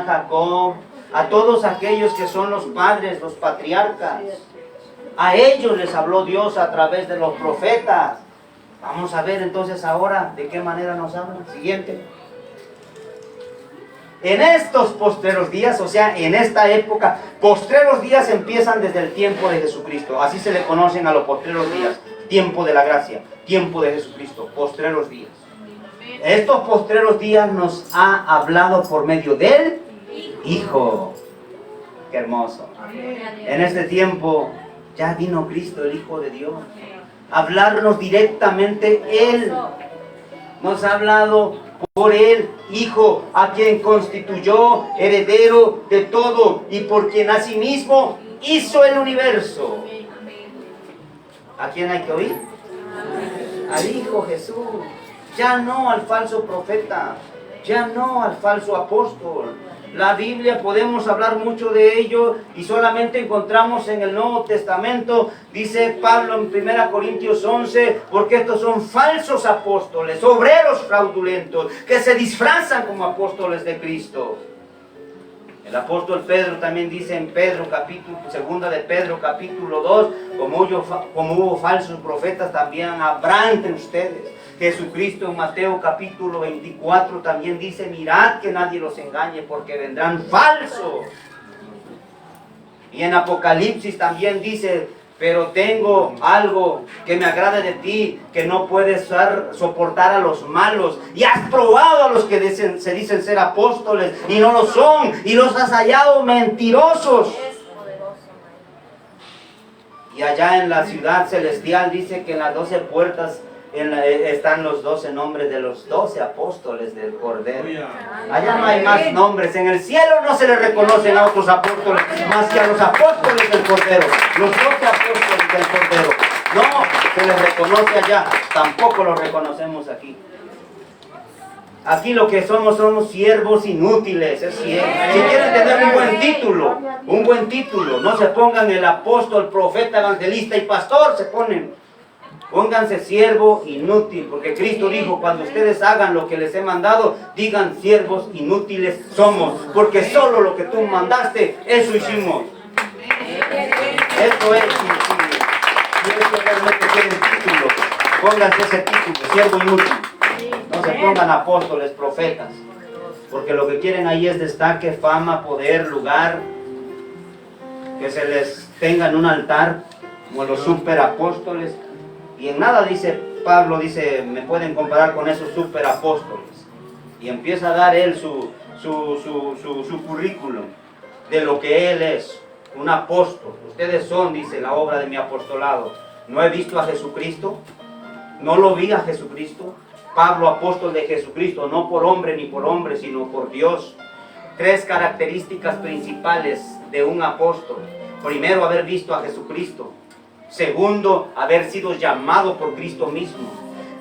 Jacob. A todos aquellos que son los padres, los patriarcas. A ellos les habló Dios a través de los profetas. Vamos a ver entonces ahora de qué manera nos habla. Siguiente. En estos postreros días, o sea, en esta época, postreros días empiezan desde el tiempo de Jesucristo. Así se le conocen a los postreros días. Tiempo de la gracia, tiempo de Jesucristo, postreros días. Estos postreros días nos ha hablado por medio del Hijo. Qué hermoso. En este tiempo ya vino Cristo, el Hijo de Dios, a hablarnos directamente. Él nos ha hablado por el Hijo, a quien constituyó heredero de todo y por quien asimismo hizo el universo. ¿A quién hay que oír? Al Hijo Jesús. Ya no al falso profeta, ya no al falso apóstol. La Biblia podemos hablar mucho de ello y solamente encontramos en el Nuevo Testamento, dice Pablo en 1 Corintios 11, porque estos son falsos apóstoles, obreros fraudulentos, que se disfrazan como apóstoles de Cristo. El apóstol Pedro también dice en segunda de Pedro capítulo 2, como hubo falsos profetas, también habrá entre ustedes. Jesucristo en Mateo capítulo 24 también dice, mirad que nadie los engañe porque vendrán falsos. Y en Apocalipsis también dice, pero tengo algo que me agrada de ti, que no puedes soportar a los malos. Y has probado a los que se dicen ser apóstoles y no lo son, y los has hallado mentirosos. Y allá en la ciudad celestial dice que en las 12 puertas están los 12 nombres de los 12 apóstoles del Cordero. Allá no hay más nombres. En el cielo no se le reconocen a otros apóstoles más que a los apóstoles del Cordero. Los 12 apóstoles del Cordero. No se les reconoce allá. Tampoco los reconocemos aquí. Aquí lo que somos siervos inútiles. Es cierto. Si quieren tener un buen título, no se pongan el apóstol, profeta, evangelista y pastor, se ponen. Pónganse siervo inútil, porque Cristo dijo, cuando ustedes hagan lo que les he mandado, digan siervos inútiles somos, porque solo lo que tú mandaste, eso hicimos. Eso es inútil. Si eso realmente tiene un título, pónganse ese título, siervo inútil. No se pongan apóstoles, profetas, porque lo que quieren ahí es destaque, fama, poder, lugar, que se les tenga en un altar, como los superapóstoles. Y en nada dice Pablo, dice, me pueden comparar con esos superapóstoles. Y empieza a dar él su currículum de lo que él es, un apóstol. Ustedes son, dice, la obra de mi apostolado. ¿No he visto a Jesucristo? ¿No lo vi a Jesucristo? Pablo, apóstol de Jesucristo, no por hombre ni por hombre, sino por Dios. 3 características principales de un apóstol. Primero, haber visto a Jesucristo. Segundo, haber sido llamado por Cristo mismo.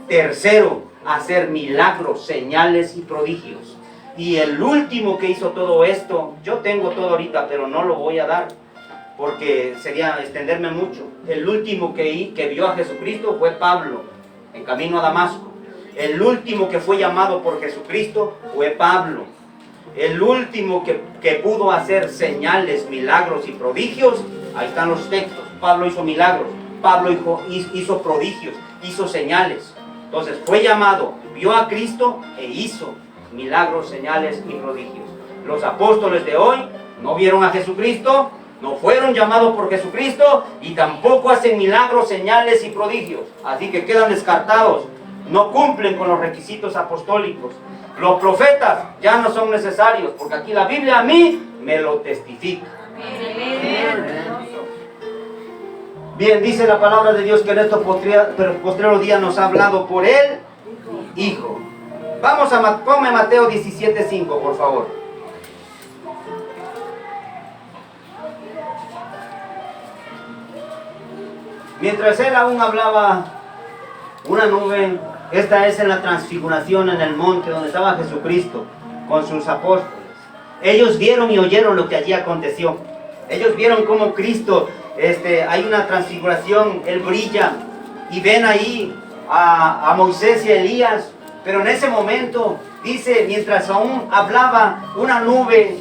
Tercero, hacer milagros, señales y prodigios. Y el último que hizo todo esto, yo tengo todo ahorita, pero no lo voy a dar, porque sería extenderme mucho. El último que vio a Jesucristo fue Pablo, en camino a Damasco. El último que fue llamado por Jesucristo fue Pablo. El último que pudo hacer señales, milagros y prodigios, ahí están los textos. Pablo hizo milagros, Pablo hizo prodigios, hizo señales. Entonces fue llamado, vio a Cristo e hizo milagros, señales y prodigios. Los apóstoles de hoy no vieron a Jesucristo, no fueron llamados por Jesucristo y tampoco hacen milagros, señales y prodigios. Así que quedan descartados, no cumplen con los requisitos apostólicos. Los profetas ya no son necesarios, porque aquí la Biblia a mí me lo testifica. Bien, dice la palabra de Dios que en estos postreros días nos ha hablado por el Hijo. Vamos a ponme Mateo 17:5, por favor. Mientras él aún hablaba, una nube, esta es en la transfiguración en el monte donde estaba Jesucristo con sus apóstoles. Ellos vieron y oyeron lo que allí aconteció. Ellos vieron cómo Cristo, hay una transfiguración, Él brilla, y ven ahí a Moisés y a Elías. Pero en ese momento, dice, mientras aún hablaba, una nube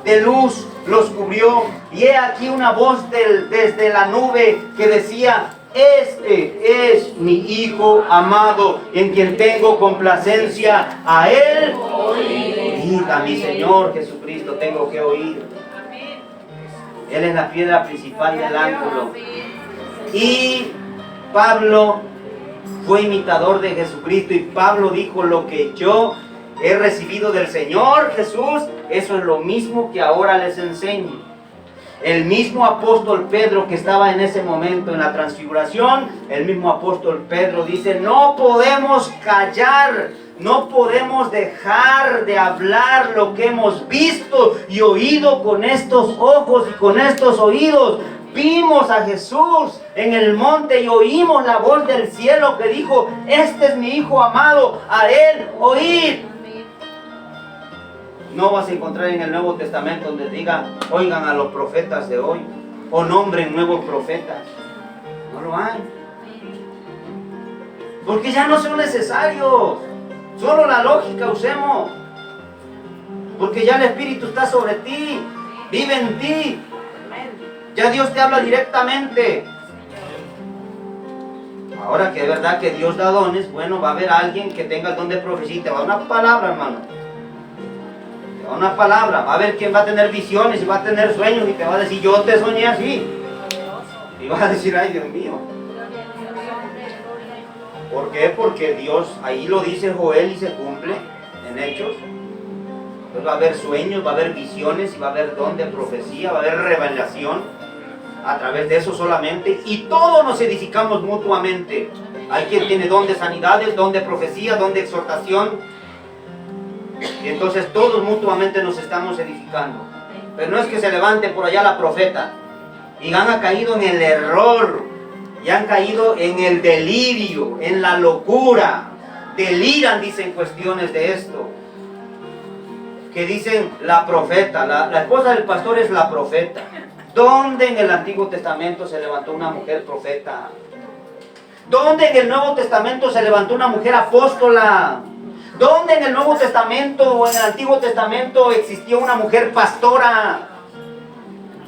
de luz los cubrió, y he aquí una voz desde la nube que decía: este es mi Hijo amado, en quien tengo complacencia, a Él oíd. A mi Señor Jesucristo tengo que oír. Él es la piedra principal del ángulo. Y Pablo fue imitador de Jesucristo, y Pablo dijo: lo que yo he recibido del Señor Jesús, eso es lo mismo que ahora les enseño. El mismo apóstol Pedro que estaba en ese momento en la transfiguración, el mismo apóstol Pedro dice: no podemos callar, no podemos dejar de hablar lo que hemos visto y oído con estos ojos y con estos oídos. Vimos a Jesús en el monte y oímos la voz del cielo que dijo: este es mi Hijo amado, a Él oíd. No vas a encontrar en el Nuevo Testamento donde diga: oigan a los profetas de hoy, o nombren nuevos profetas. No lo hay. Porque ya no son necesarios. Solo la lógica usemos. Porque ya el Espíritu está sobre ti, vive en ti. Ya Dios te habla directamente. Ahora que es verdad que Dios da dones, bueno, va a haber alguien que tenga el don de profecía y te va a dar una palabra, hermano. Una palabra, va a haber quien va a tener visiones y va a tener sueños y te va a decir: yo te soñé así. Y vas a decir: ay, Dios mío. ¿Por qué? Porque Dios, ahí lo dice Joel y se cumple en Hechos. Entonces va a haber sueños, va a haber visiones y va a haber don de profecía, va a haber revelación a través de eso solamente. Y todos nos edificamos mutuamente. Hay quien tiene don de sanidades, don de profecía, don de exhortación. Y entonces todos mutuamente nos estamos edificando. Pero no es que se levante por allá la profeta y han caído en el error, y han caído en el delirio, en la locura. Deliran, dicen, cuestiones de esto. Que dicen: la profeta, la esposa del pastor es la profeta. ¿Dónde en el Antiguo Testamento se levantó una mujer profeta? ¿Dónde en el Nuevo Testamento se levantó una mujer apóstola? ¿Dónde en el Nuevo Testamento o en el Antiguo Testamento existió una mujer pastora?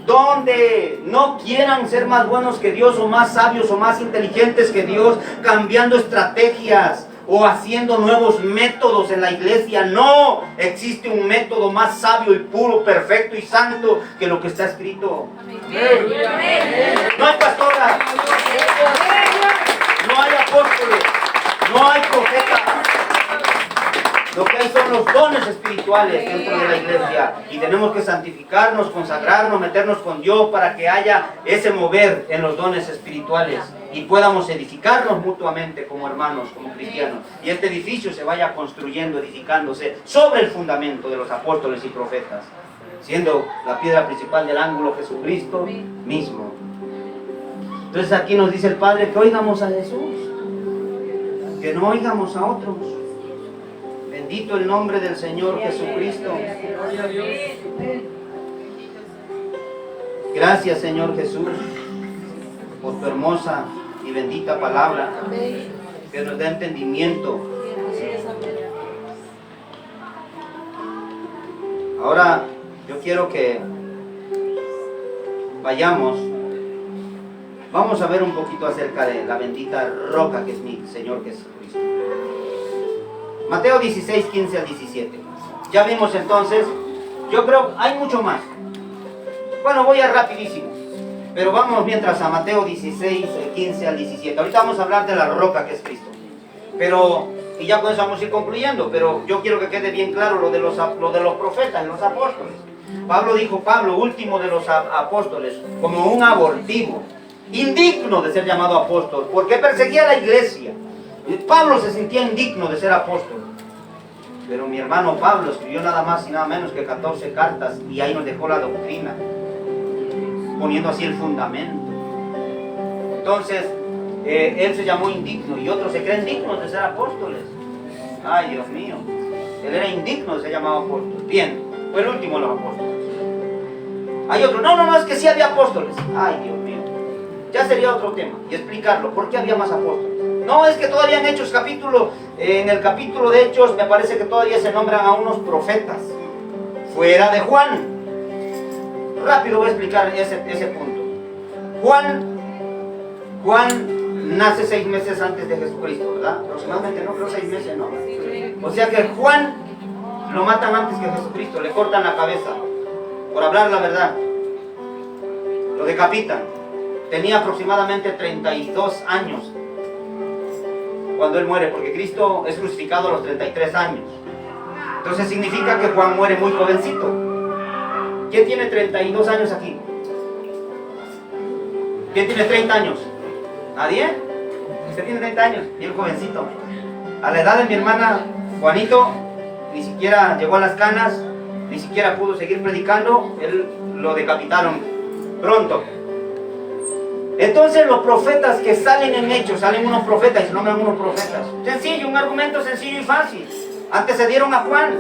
¿Dónde? No quieran ser más buenos que Dios, o más sabios, o más inteligentes que Dios, cambiando estrategias o haciendo nuevos métodos en la iglesia. No existe un método más sabio y puro, perfecto y santo que lo que está escrito. No hay pastoras, no hay apóstoles, no hay profetas. Lo que hay son los dones espirituales dentro de la iglesia, y tenemos que santificarnos, consagrarnos, meternos con Dios para que haya ese mover en los dones espirituales y podamos edificarnos mutuamente como hermanos, como cristianos, y este edificio se vaya construyendo, edificándose sobre el fundamento de los apóstoles y profetas, siendo la piedra principal del ángulo Jesucristo mismo. Entonces aquí nos dice el Padre que oigamos a Jesús, que no oigamos a otros. Bendito el nombre del Señor Jesucristo. Gracias, Señor Jesús, por tu hermosa y bendita palabra que nos da entendimiento. Ahora yo quiero que vamos a ver un poquito acerca de la bendita roca que es mi Señor Jesucristo. Mateo 16, 15 al 17. Ya vimos entonces, yo creo, hay mucho más. Bueno, voy a rapidísimo, pero vamos mientras a Mateo 16, 15 al 17. Ahorita vamos a hablar de la roca que es Cristo. Y ya con eso vamos a ir concluyendo, pero yo quiero que quede bien claro lo de los profetas y los apóstoles. Pablo dijo, Pablo, último de los apóstoles, como un abortivo, indigno de ser llamado apóstol, porque perseguía a la iglesia. Pablo se sentía indigno de ser apóstol. Pero mi hermano Pablo escribió nada más y nada menos que 14 cartas, y ahí nos dejó la doctrina, poniendo así el fundamento. Entonces, él se llamó indigno y otros se creen dignos de ser apóstoles. Ay, Dios mío. Él era indigno de ser llamado apóstol. Bien, fue el último de los apóstoles. Hay otro, no, es que sí había apóstoles. Ay, Dios mío. Ya sería otro tema y explicarlo. ¿Por qué había más apóstoles? No, es que todavía en Hechos en el capítulo de Hechos me parece que todavía se nombran a unos profetas fuera de Juan. Rápido voy a explicar ese punto. Juan nace 6 meses antes de Jesucristo, ¿verdad? Aproximadamente, no creo 6 meses, no. O sea que Juan lo matan antes que Jesucristo, le cortan la cabeza por hablar la verdad. Lo decapitan. Tenía aproximadamente 32 años cuando él muere, porque Cristo es crucificado a los 33 años. Entonces significa que Juan muere muy jovencito. ¿Quién tiene 32 años aquí? ¿Quién tiene 30 años? ¿Nadie? Usted tiene 30 años, bien jovencito. A la edad de mi hermana Juanito, ni siquiera llegó a las canas, ni siquiera pudo seguir predicando, él lo decapitaron pronto. Entonces los profetas que salen en Hechos, salen unos profetas y se nombran unos profetas. Sencillo, un argumento sencillo y fácil. Antecedieron a Juan.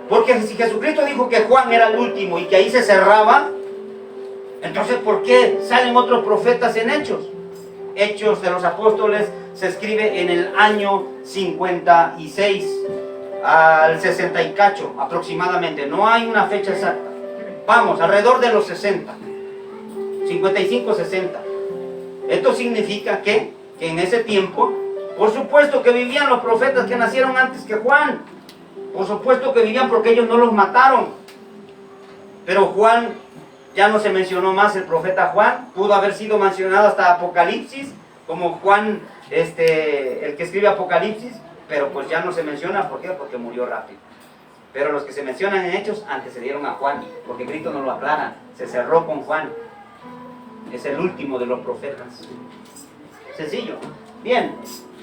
Porque si Jesucristo dijo que Juan era el último y que ahí se cerraba, entonces ¿por qué salen otros profetas en Hechos? Hechos de los Apóstoles se escribe en el año 56 al 60 y cacho aproximadamente. No hay una fecha exacta. Vamos, alrededor de los 60. 55-60. Esto significa que en ese tiempo, por supuesto que vivían los profetas que nacieron antes que Juan. Por supuesto que vivían porque ellos no los mataron. Pero Juan, ya no se mencionó más el profeta Juan. Pudo haber sido mencionado hasta Apocalipsis, como Juan, el que escribe Apocalipsis. Pero pues ya no se menciona, ¿por qué? Porque murió rápido. Pero los que se mencionan en Hechos antecedieron a Juan, porque Cristo nos lo aclara. Se cerró con Juan. Es el último de los profetas. Sencillo. Bien.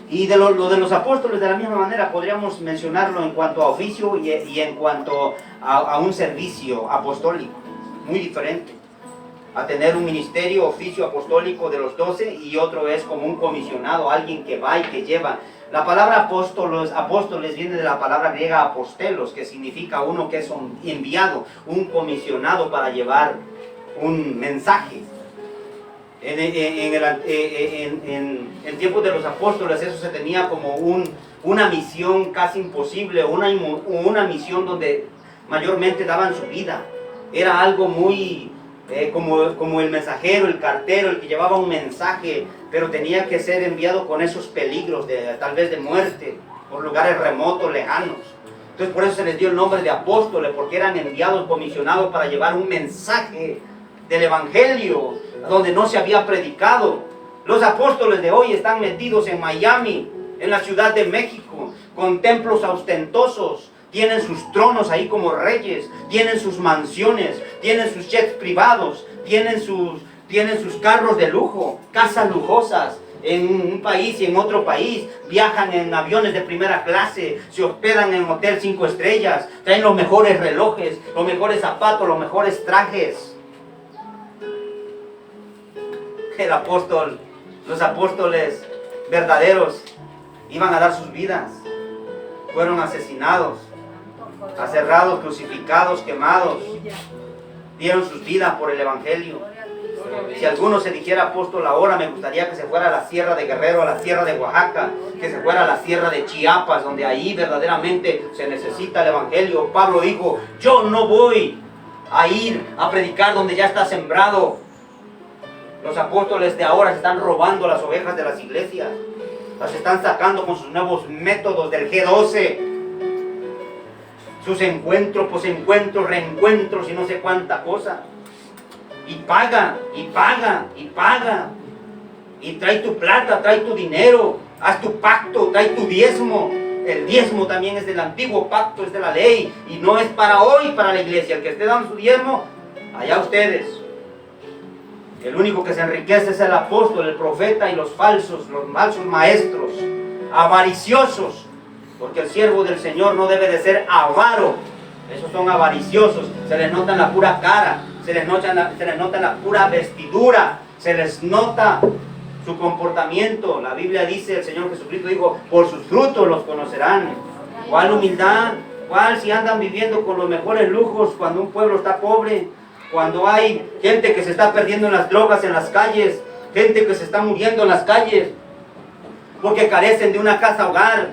Y de lo de los apóstoles de la misma manera podríamos mencionarlo en cuanto a oficio y en cuanto a un servicio apostólico. Muy diferente. A tener un ministerio, oficio apostólico de los 12 y otro es como un comisionado, alguien que va y que lleva. La palabra apóstoles viene de la palabra griega apostelos, que significa uno que es un enviado, un comisionado para llevar un mensaje. En tiempos de los apóstoles eso se tenía como una misión casi imposible, una misión donde mayormente daban su vida. Era algo muy como el mensajero, el cartero, el que llevaba un mensaje, pero tenía que ser enviado con esos peligros tal vez de muerte, por lugares remotos, lejanos. Entonces por eso se les dio el nombre de apóstoles, porque eran enviados, comisionados para llevar un mensaje del evangelio donde no se había predicado. Los apóstoles de hoy están metidos en Miami, en la Ciudad de México, con templos ostentosos, tienen sus tronos ahí como reyes, tienen sus mansiones, tienen sus jets privados, tienen sus carros de lujo, casas lujosas en un país y en otro país, viajan en aviones de primera clase, se hospedan en hotel 5 estrellas, traen los mejores relojes, los mejores zapatos, los mejores trajes. Los apóstoles verdaderos iban a dar sus vidas, fueron asesinados, aserrados, crucificados, quemados, dieron sus vidas por el evangelio. Si alguno se dijera apóstol ahora, me gustaría que se fuera a la sierra de Guerrero, a la sierra de Oaxaca, que se fuera a la sierra de Chiapas, donde ahí verdaderamente se necesita el evangelio. Pablo dijo, yo no voy a ir a predicar donde ya está sembrado. Los apóstoles de ahora se están robando las ovejas de las iglesias, las están sacando con sus nuevos métodos del G12, sus encuentros, posencuentros, reencuentros y no sé cuánta cosa. Y paga, y paga, y paga. Y trae tu plata, trae tu dinero, haz tu pacto, trae tu diezmo. El diezmo también es del antiguo pacto, es de la ley, y no es para hoy, para la iglesia. El que esté dando su diezmo, allá ustedes. El único que se enriquece es el apóstol, el profeta y los falsos maestros, avariciosos, porque el siervo del Señor no debe de ser avaro. Esos son avariciosos, se les nota en la pura cara, se les nota en la pura vestidura, Se les nota su comportamiento. La Biblia dice, el Señor Jesucristo dijo, por sus frutos los conocerán. ¿Cuál humildad? ¿Cuál si andan viviendo con los mejores lujos cuando un pueblo está pobre? Cuando hay gente que se está perdiendo en las drogas en las calles, gente que se está muriendo en las calles, porque carecen de una casa hogar,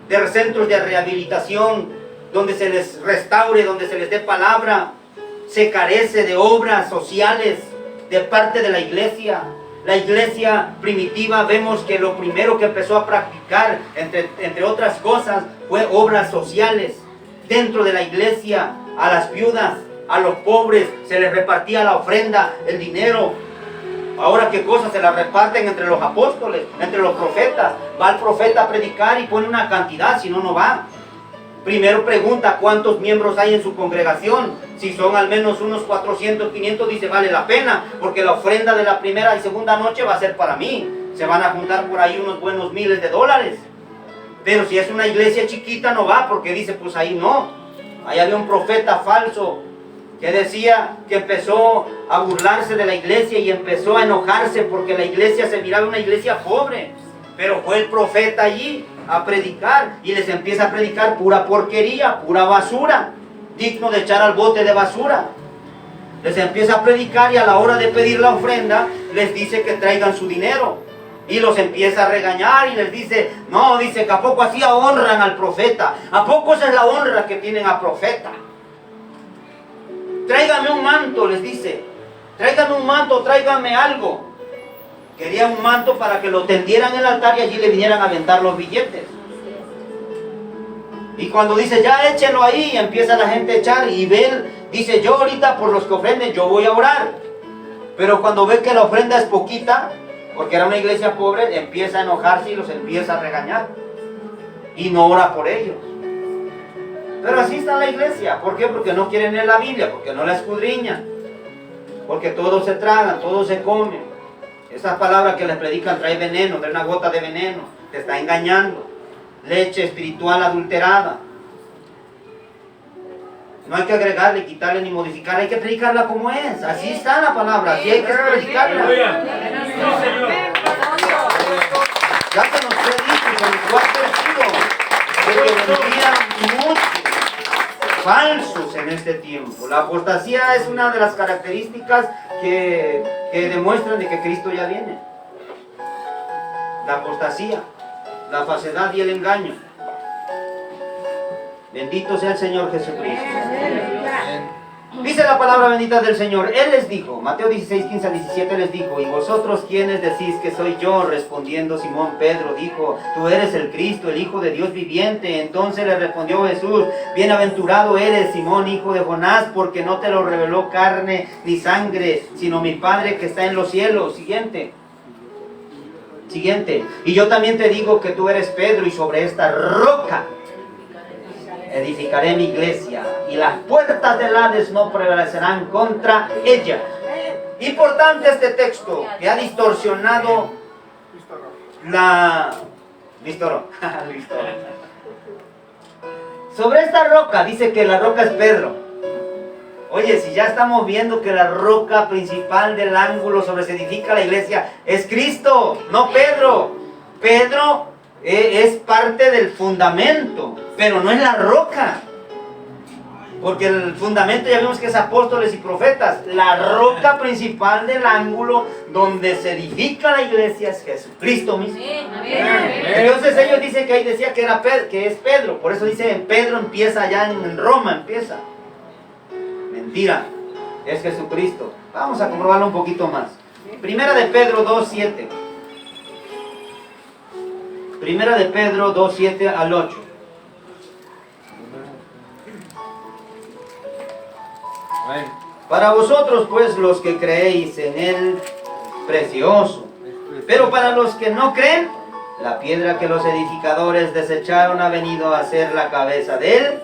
de centros de rehabilitación, donde se les restaure, donde se les dé palabra. Se carece de obras sociales de parte de la iglesia. La iglesia primitiva, vemos que lo primero que empezó a practicar, entre otras cosas, fue obras sociales. Dentro de la iglesia, a las viudas, a los pobres, se les repartía la ofrenda, el dinero. Ahora, ¿qué cosas? Se las reparten entre los apóstoles, entre los profetas. Va el profeta a predicar y pone una cantidad, si no, no va. Primero pregunta cuántos miembros hay en su congregación. Si son al menos unos 400, 500, dice vale la pena, porque la ofrenda de la primera y segunda noche va a ser para mí. Se van a juntar por ahí unos buenos miles de dólares. Pero si es una iglesia chiquita no va, porque dice pues ahí no. Ahí había un profeta falso que decía que empezó a burlarse de la iglesia y empezó a enojarse porque la iglesia se miraba una iglesia pobre. Pero fue el profeta allí a predicar y les empieza a predicar pura porquería, pura basura, digno de echar al bote de basura. Les empieza a predicar y a la hora de pedir la ofrenda les dice que traigan su dinero y los empieza a regañar y les dice, no, dice que a poco así honran al profeta, a poco esa es la honra que tienen al profeta. Tráigame un manto, les dice, tráigame un manto, tráigame algo. Quería un manto para que lo tendieran en el altar y allí le vinieran a aventar los billetes. Y cuando dice, ya échenlo ahí, y empieza la gente a echar, y ven, dice, yo ahorita por los que ofrenden, yo voy a orar. Pero cuando ve que la ofrenda es poquita, porque era una iglesia pobre, empieza a enojarse y los empieza a regañar. Y no ora por ellos. Pero así está la iglesia. ¿Por qué? Porque no quieren leer la Biblia, porque no la escudriñan. Porque todos se tragan, todos se comen. Esas palabras que les predican trae veneno, trae una gota de veneno, te está engañando. Leche espiritual adulterada. No hay que agregarle, quitarle ni modificar, hay que predicarla como es. Así está la palabra, así hay que predicarla. Ya se nos fue dicho, se nos fue advertido de que vendrían muchos falsos en este tiempo. La apostasía es una de las características que demuestran de que Cristo ya viene. La apostasía, la falsedad y el engaño. Bendito sea el Señor Jesucristo. Dice la palabra bendita del Señor. Él les dijo, Mateo 16, 15 al 17 les dijo, ¿y vosotros quiénes decís que soy yo? Respondiendo Simón Pedro dijo, tú eres el Cristo, el Hijo de Dios viviente. Entonces le respondió Jesús, bienaventurado eres Simón, hijo de Jonás, porque no te lo reveló carne ni sangre, sino mi Padre que está en los cielos. Siguiente. Y yo también te digo que tú eres Pedro, y sobre esta roca edificaré mi iglesia, y las puertas del Hades no prevalecerán contra ella. Importante este texto que ha distorsionado la... Sobre esta roca, dice que la roca es Pedro. Oye, si ya estamos viendo que la roca principal del ángulo sobre se edifica la iglesia es Cristo, no Pedro. Pedro es parte del fundamento, pero no es la roca. Porque el fundamento ya vimos que es apóstoles y profetas. La roca principal del ángulo donde se edifica la iglesia es Jesucristo mismo. Entonces ellos dicen que ahí decía que era que es Pedro. Por eso dice Pedro empieza allá en Roma, empieza. Mentira, es Jesucristo. Vamos a comprobarlo un poquito más. Primera de Pedro 2:7. Primera de Pedro 2:7 al 8. Para vosotros pues los que creéis en él, precioso. Pero para los que no creen, la piedra que los edificadores desecharon ha venido a ser la cabeza del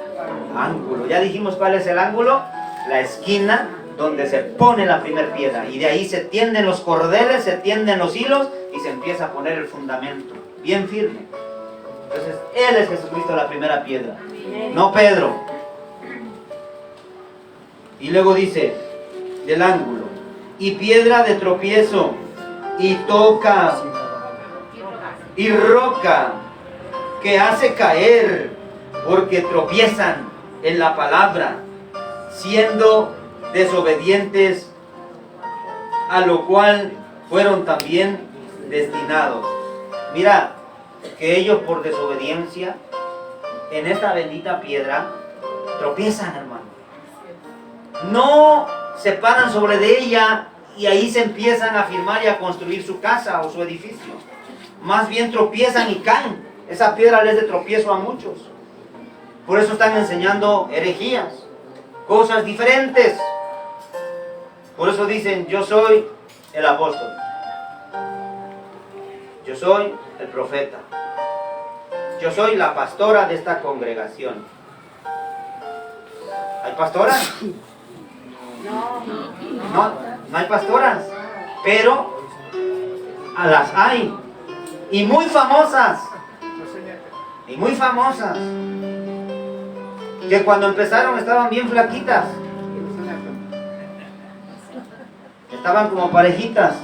ángulo. Ya dijimos cuál es el ángulo. La esquina donde se pone la primera piedra. Y de ahí se tienden los cordeles, se tienden los hilos y se empieza a poner el fundamento. Bien firme. Entonces, Él es Jesucristo la primera piedra. No Pedro. Y luego dice, del ángulo. Y piedra de tropiezo y toca, y roca que hace caer, porque tropiezan en la palabra, siendo desobedientes, a lo cual fueron también destinados. Mira, que ellos por desobediencia en esta bendita piedra tropiezan, hermano. No se paran sobre de ella y ahí se empiezan a firmar y a construir su casa o su edificio. Más bien tropiezan y caen. Esa piedra les de tropiezo a muchos. Por eso están enseñando herejías, cosas diferentes. Por eso dicen, yo soy el apóstol, yo soy el profeta, yo soy la pastora de esta congregación. ¿Hay pastoras? No hay pastoras, pero las hay, y muy famosas, que cuando empezaron estaban bien flaquitas, estaban como parejitas,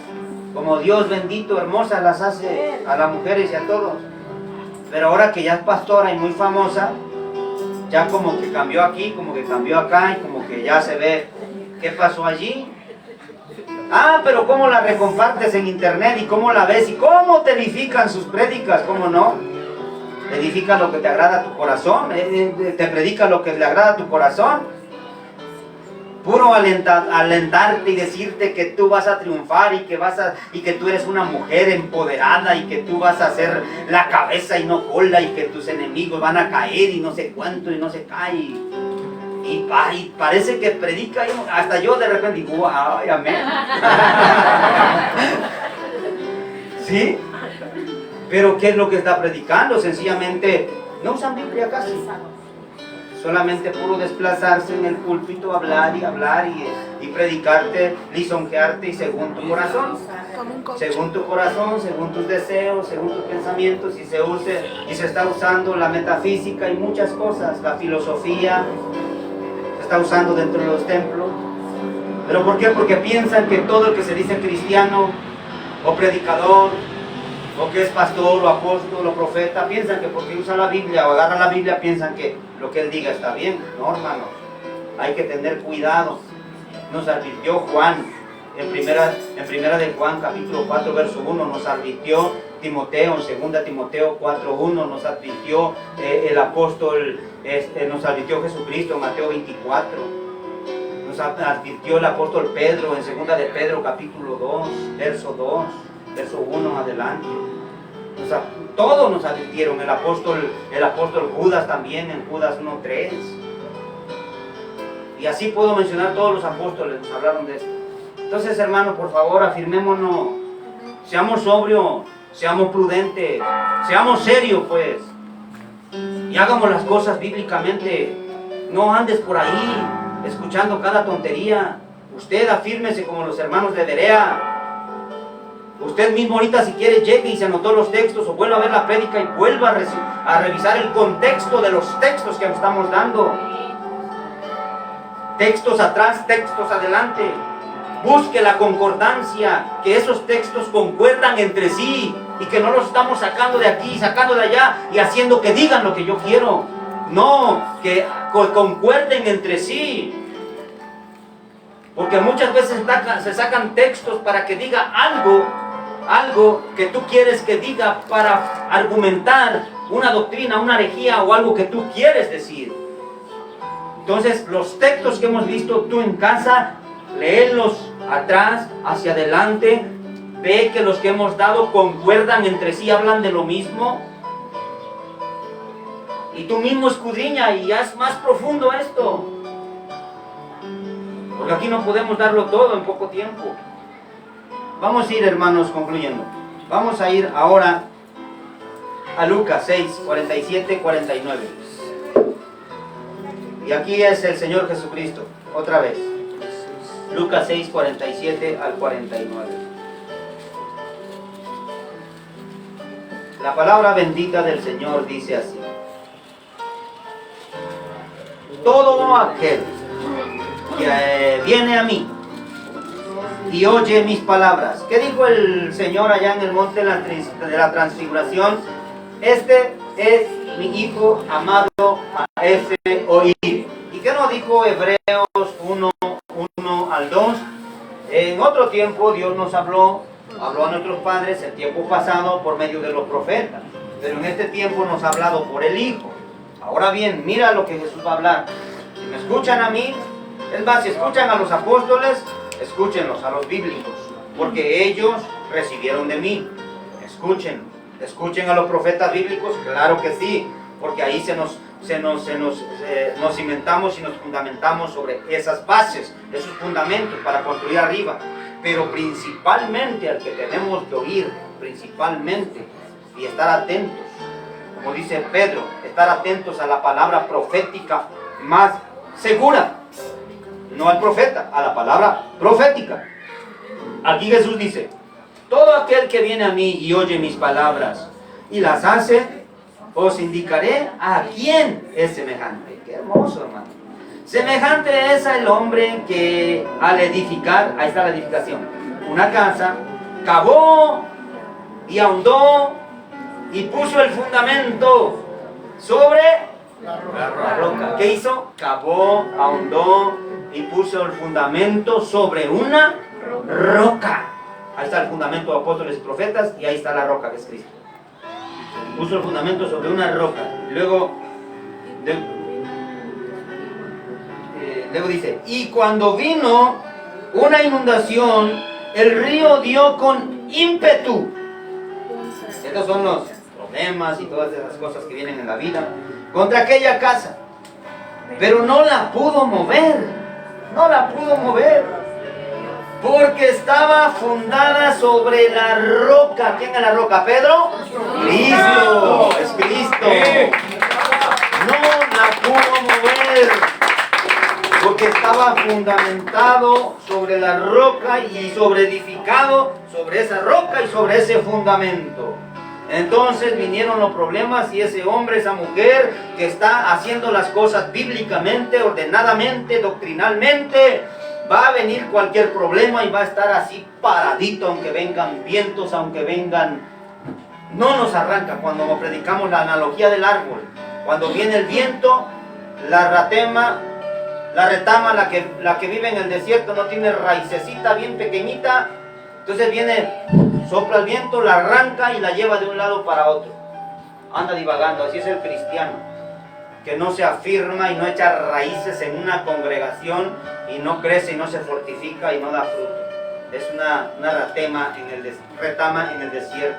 como Dios bendito, hermosas las hace a las mujeres y a todos. Pero ahora que ya es pastora y muy famosa, ya como que cambió aquí, como que cambió acá, y como que ya se ve qué pasó allí. Ah, pero cómo la recompartes en internet y cómo la ves y cómo te edifican sus prédicas, cómo no. Te edifica lo que te agrada a tu corazón, te predica lo que le agrada a tu corazón. Puro alentarte y decirte que tú vas a triunfar y que tú eres una mujer empoderada y que tú vas a ser la cabeza y no cola y que tus enemigos van a caer y no sé cuánto y no se cae. Y parece que predica, hasta yo de repente digo, wow, amén. ¿Sí? Pero ¿qué es lo que está predicando? Sencillamente no usan Biblia casi. Solamente puro desplazarse en el púlpito, hablar y predicarte, lisonjearte y según tu corazón, según tus deseos, según tus pensamientos, y se está usando la metafísica y muchas cosas, la filosofía, se está usando dentro de los templos. ¿Pero por qué? Porque piensan que todo el que se dice cristiano o predicador, o que es pastor, o apóstol, o profeta, piensan que porque usa la Biblia o agarra la Biblia, piensan que lo que él diga está bien. No, hermanos, hay que tener cuidado. Nos advirtió Juan, en primera de Juan, capítulo 4, verso 1, nos advirtió Timoteo, en 2 Timoteo 4:1, nos advirtió el apóstol, nos advirtió Jesucristo en Mateo 24, nos advirtió el apóstol Pedro en 2 de Pedro, capítulo 2, verso 2. Verso 1 adelante. Todos nos advirtieron, el apóstol Judas también, en Judas 1:3. Y así puedo mencionar todos los apóstoles, nos hablaron de esto. Entonces, hermanos, por favor, afirmémonos, seamos sobrios, seamos prudentes, seamos serios, pues, y hagamos las cosas bíblicamente. No andes por ahí escuchando cada tontería. Usted afírmese como los hermanos de Berea. Usted mismo ahorita, si quiere, llegue y se anotó los textos o vuelva a ver la prédica y vuelva a revisar el contexto de los textos que estamos dando. Textos atrás, textos adelante. Busque la concordancia, que esos textos concuerdan entre sí y que no los estamos sacando de aquí, sacando de allá y haciendo que digan lo que yo quiero. No, que concuerden entre sí. Porque muchas veces se sacan textos para que diga algo que tú quieres que diga, para argumentar una doctrina, una herejía o algo que tú quieres decir. Entonces, los textos que hemos visto, tú en casa, léelos atrás, hacia adelante, ve que los que hemos dado concuerdan entre sí, hablan de lo mismo. Y tú mismo escudriña y haz más profundo esto. Porque aquí no podemos darlo todo en poco tiempo. Vamos a ir, hermanos, concluyendo. Vamos a ir ahora a Lucas 6, 47, 49. Y aquí es el Señor Jesucristo, otra vez. Lucas 6, 47 al 49. La palabra bendita del Señor dice así: todo aquel que viene a mí y oye mis palabras. ¿Qué dijo el Señor allá en el monte de la transfiguración? Este es mi Hijo amado, a ese oír. ¿Y qué nos dijo Hebreos 1 al 2? En otro tiempo Dios nos habló a nuestros padres el tiempo pasado por medio de los profetas, pero en este tiempo nos ha hablado por el Hijo. Ahora bien, mira lo que Jesús va a hablar. Si me escuchan a mí, es más, si escuchan a los apóstoles, escúchenlos, a los bíblicos, porque ellos recibieron de mí. Escúchenlos. Escuchen a los profetas bíblicos, claro que sí, porque ahí nos cimentamos y nos fundamentamos sobre esas bases, esos fundamentos para construir arriba. Pero principalmente al que tenemos que oír, principalmente, y estar atentos, como dice Pedro, estar atentos a la palabra profética más segura, no al profeta, a la palabra profética. Aquí Jesús dice: todo aquel que viene a mí y oye mis palabras y las hace, os indicaré a quién es semejante. Qué hermoso, hermano. Semejante es al hombre que al edificar, ahí está la edificación, una casa, cavó y ahondó y puso el fundamento sobre la roca. ¿Qué hizo? Cavó, ahondó y puso el fundamento sobre una roca. Ahí está el fundamento de apóstoles y profetas, y ahí está la roca que es Cristo. Puso el fundamento sobre una roca. Luego dice: y cuando vino una inundación, el río dio con ímpetu. Estos son los problemas y todas esas cosas que vienen en la vida contra aquella casa, pero no la pudo mover. No la pudo mover, porque estaba fundada sobre la roca. ¿Quién es la roca? ¿Pedro? Cristo. Es Cristo. No la pudo mover, porque estaba fundamentado sobre la roca y sobre edificado sobre esa roca y sobre ese fundamento. Entonces vinieron los problemas y ese hombre, esa mujer que está haciendo las cosas bíblicamente, ordenadamente, doctrinalmente, va a venir cualquier problema y va a estar así paradito, aunque vengan vientos, aunque vengan... No nos arranca. Cuando predicamos la analogía del árbol, cuando viene el viento, la retama, la que vive en el desierto, no tiene raicecita bien pequeñita, entonces viene, sopla el viento, la arranca y la lleva de un lado para otro. Anda divagando. Así es el cristiano, que no se afirma y no echa raíces en una congregación y no crece y no se fortifica y no da fruto. Es una retama en el desierto.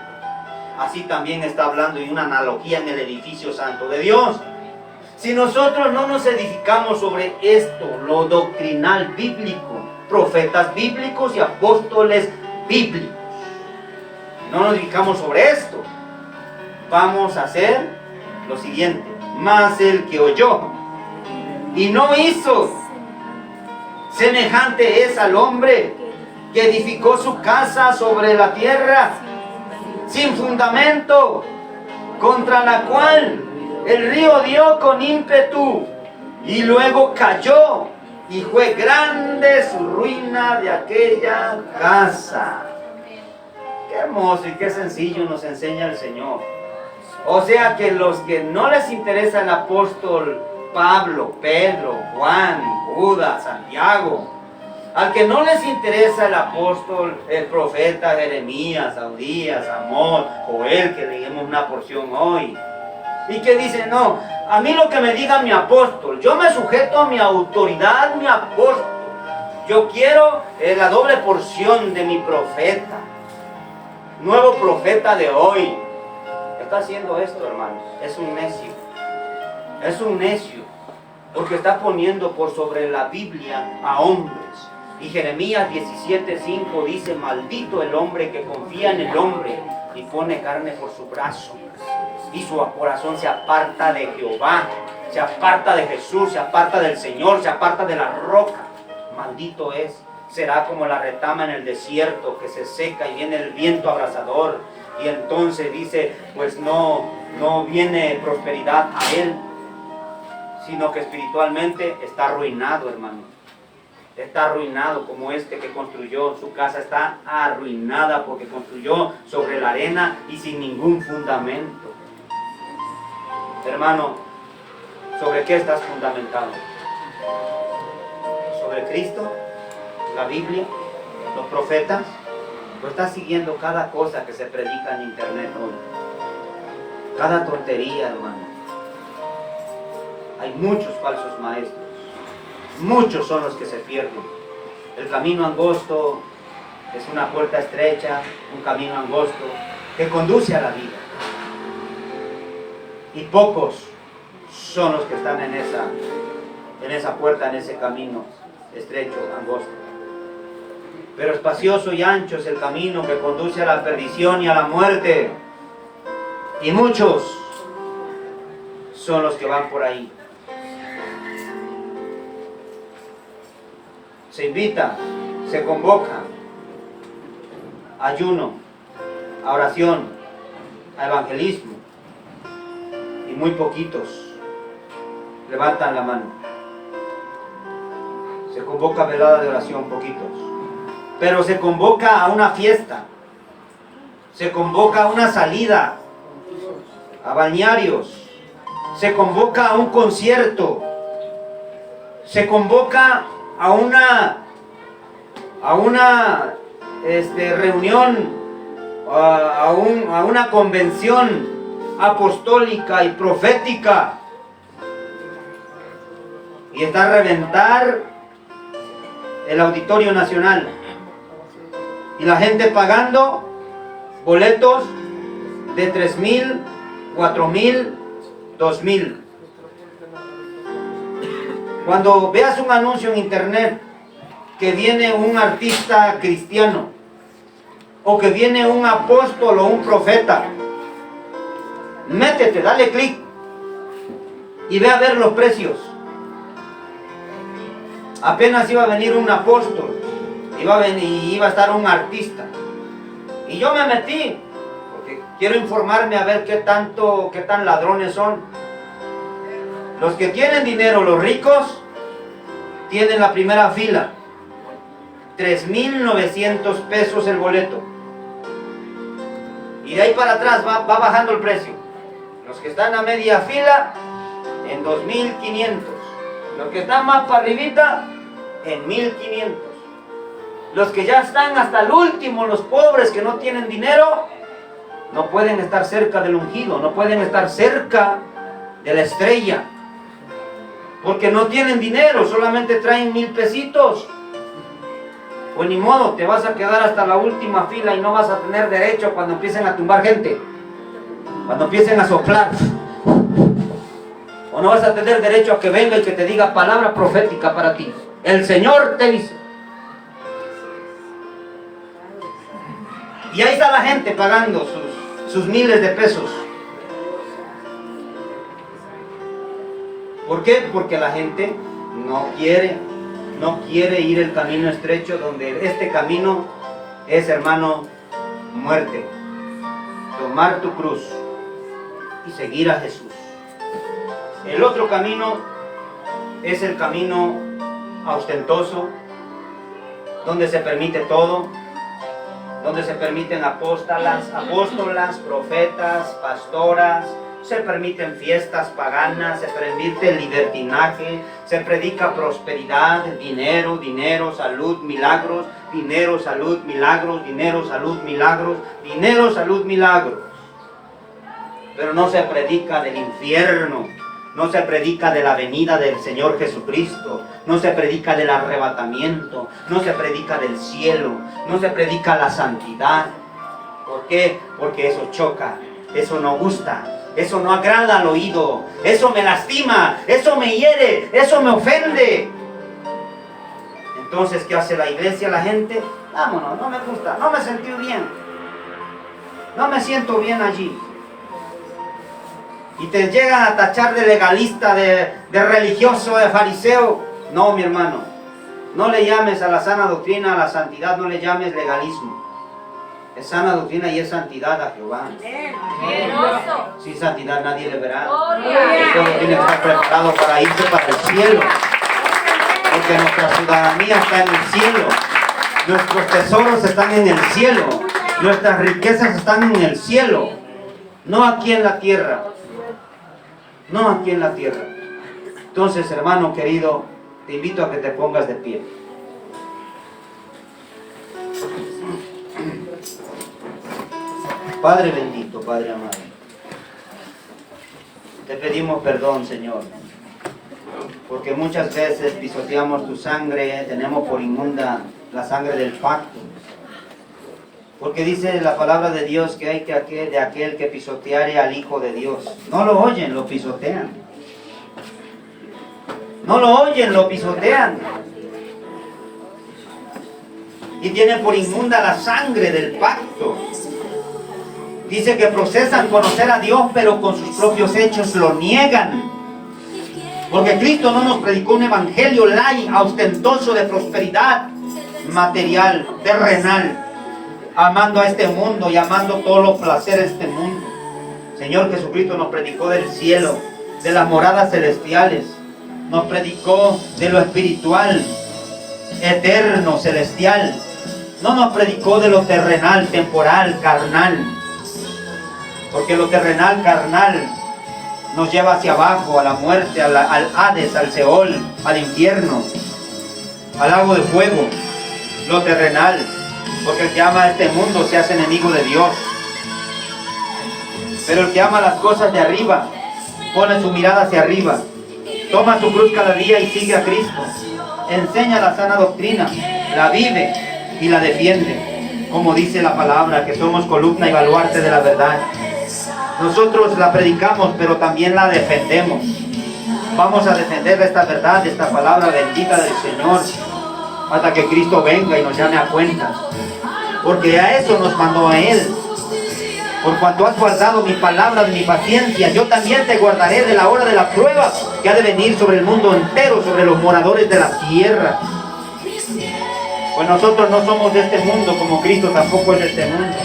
Así también está hablando y una analogía en el edificio santo de Dios. Si nosotros no nos edificamos sobre esto, lo doctrinal bíblico, profetas bíblicos y apóstoles bíblicos, no nos edificamos sobre esto, vamos a hacer lo siguiente: mas el que oyó y no hizo, semejante es al hombre que edificó su casa sobre la tierra sin fundamento, contra la cual el río dio con ímpetu y luego cayó, y fue grande su ruina de aquella casa. Qué hermoso y qué sencillo nos enseña el Señor. O sea que los que no les interesa el apóstol Pablo, Pedro, Juan, Judas, Santiago, al que no les interesa el apóstol, el profeta Jeremías, Abdías, Amós, Joel, que leemos una porción hoy, y que dice: no, a mí lo que me diga mi apóstol, yo me sujeto a mi autoridad, mi apóstol, yo quiero la doble porción de mi profeta, nuevo profeta de hoy. Está haciendo esto, hermanos, es un necio. Es un necio, porque está poniendo por sobre la Biblia a hombres. Y Jeremías 17:5 dice: maldito el hombre que confía en el hombre y pone carne por su brazo, y su corazón se aparta de Jehová, se aparta de Jesús, se aparta del Señor, se aparta de la roca. Maldito es. Será como la retama en el desierto, que se seca y viene el viento abrasador, y entonces dice, pues no viene prosperidad a él, sino que espiritualmente está arruinado, hermano. está arruinado, como este que construyó. Su casa está arruinada porque construyó sobre la arena y sin ningún fundamento. Hermano, ¿sobre qué estás fundamentado? ¿Sobre Cristo? ¿La Biblia? ¿Los profetas? ¿O estás siguiendo cada cosa que se predica en internet hoy? Cada tontería, hermano. Hay muchos falsos maestros. Muchos son los que se pierden. El camino angosto es una puerta estrecha, un camino angosto que conduce a la vida. Y pocos son los que están en esa puerta, en ese camino estrecho, angosto. Pero espacioso y ancho es el camino que conduce a la perdición y a la muerte. Y muchos son los que van por ahí. Se invita, se convoca a ayuno, a oración, a evangelismo. Y muy poquitos levantan la mano. Se convoca a velada de oración, poquitos. Pero se convoca a una fiesta. Se convoca a una salida, a balnearios. Se convoca a un concierto. Se convoca a una reunión, a una convención apostólica y profética. Y está a reventar el Auditorio Nacional. Y la gente pagando boletos de 3,000, 4,000, 2,000. Cuando veas un anuncio en internet que viene un artista cristiano o que viene un apóstol o un profeta, métete, dale clic y ve a ver los precios. Apenas iba a venir un apóstol, iba a estar un artista. Y yo me metí, porque quiero informarme a ver qué tan ladrones son. Los que tienen dinero, los ricos, tienen la primera fila. 3,900 pesos el boleto. Y de ahí para atrás va bajando el precio. Los que están a media fila, en 2,500. Los que están más para arribita, en 1,500. Los que ya están hasta el último, los pobres que no tienen dinero, no pueden estar cerca del ungido, no pueden estar cerca de la estrella. Porque no tienen dinero, solamente traen 1,000 pesitos. Pues ni modo, te vas a quedar hasta la última fila y no vas a tener derecho cuando empiecen a tumbar gente. Cuando empiecen a soplar. O no vas a tener derecho a que venga y que te diga palabra profética para ti. El Señor te dice. Y ahí está la gente pagando sus miles de pesos. ¿Por qué? Porque la gente no quiere ir el camino estrecho, donde este camino es, hermano, muerte. Tomar tu cruz y seguir a Jesús. El otro camino es el camino ostentoso, donde se permite todo, donde se permiten apóstolas, profetas, pastoras, se permiten fiestas paganas, se permite el libertinaje, se predica prosperidad, dinero, salud, milagros, dinero, salud, milagros, dinero, salud, milagros, dinero, salud, milagros. Pero no se predica del infierno, no se predica de la venida del Señor Jesucristo, no se predica del arrebatamiento, no se predica del cielo, no se predica la santidad. ¿Por qué? Porque eso choca, eso no gusta. Eso no agrada al oído, eso me lastima, eso me hiere, eso me ofende. Entonces, ¿qué hace la iglesia, la gente? Vámonos, no me gusta, no me sentí bien, no me siento bien allí. Y te llegan a tachar de legalista, de religioso, de fariseo. No, mi hermano, no le llames a la sana doctrina, a la santidad, no le llames legalismo. Es sana doctrina y es santidad a Jehová. Sin santidad nadie le verá. Todo tiene que estar preparado para irse para el cielo. Porque porque nuestra ciudadanía está en el cielo. Nuestros tesoros están en el cielo. Nuestras riquezas están en el cielo. No aquí en la tierra. No aquí en la tierra. Entonces, hermano querido, te invito a que te pongas de pie. Padre bendito, Padre amado, te pedimos perdón, Señor, porque muchas veces pisoteamos tu sangre, tenemos por inmunda la sangre del pacto. Porque dice la palabra de Dios que hay que de aquel que pisoteare al Hijo de Dios. No lo oyen, lo pisotean. No lo oyen, lo pisotean. Y tienen por inmunda la sangre del pacto. Dice que procesan conocer a Dios, pero con sus propios hechos lo niegan. Porque Cristo no nos predicó un evangelio light, ostentoso de prosperidad material, terrenal, amando a este mundo y amando todos los placeres de este mundo. Señor Jesucristo nos predicó del cielo, de las moradas celestiales. Nos predicó de lo espiritual, eterno, celestial. No nos predicó de lo terrenal, temporal, carnal. Porque lo terrenal, carnal, nos lleva hacia abajo, a la muerte, al Hades, al Seol, al infierno, al lago de fuego. Lo terrenal, porque el que ama a este mundo se hace enemigo de Dios. Pero el que ama las cosas de arriba, pone su mirada hacia arriba, toma su cruz cada día y sigue a Cristo. Enseña la sana doctrina, la vive y la defiende. Como dice la palabra, que somos columna y baluarte de la verdad. Nosotros la predicamos, pero también la defendemos. Vamos a defender esta verdad, esta palabra bendita del Señor, hasta que Cristo venga y nos llame a cuentas. Porque a eso nos mandó a Él. Por cuanto has guardado mi palabra de mi paciencia, yo también te guardaré de la hora de la prueba que ha de venir sobre el mundo entero, sobre los moradores de la tierra. Pues nosotros no somos de este mundo, como Cristo tampoco es de este mundo.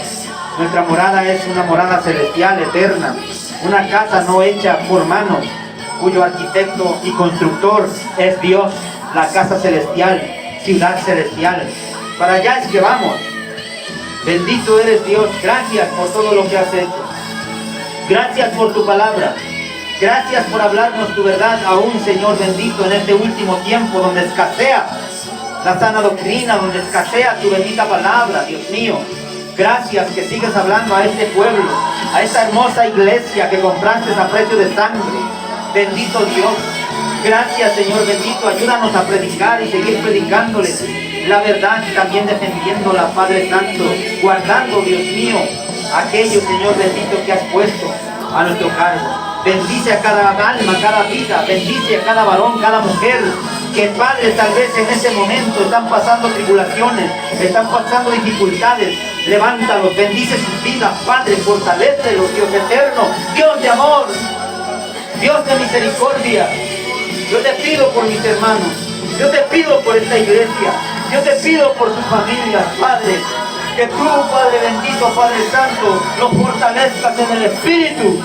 Nuestra morada es una morada celestial, eterna. Una casa no hecha por manos, cuyo arquitecto y constructor es Dios. La casa celestial, ciudad celestial. Para allá es que vamos. Bendito eres Dios. Gracias por todo lo que has hecho. Gracias por tu palabra. Gracias por hablarnos tu verdad aún, Señor bendito, en este último tiempo donde escasea la sana doctrina, donde escasea tu bendita palabra, Dios mío. Gracias que sigues hablando a este pueblo, a esta hermosa iglesia que compraste a precio de sangre. Bendito Dios. Gracias, Señor bendito. Ayúdanos a predicar y seguir predicándoles la verdad y también defendiéndola, Padre Santo. Guardando, Dios mío, aquello, Señor bendito, que has puesto a nuestro cargo. Bendice a cada alma, cada vida. Bendice a cada varón, cada mujer. Que, Padre, tal vez en ese momento están pasando tribulaciones, están pasando dificultades. Levántalos, bendice sus vidas, Padre, fortalécelos, Dios eterno, Dios de amor, Dios de misericordia. Yo te pido por mis hermanos, yo te pido por esta iglesia, yo te pido por sus familias, Padre, que tú, Padre bendito, Padre Santo, los fortalezcas en el Espíritu.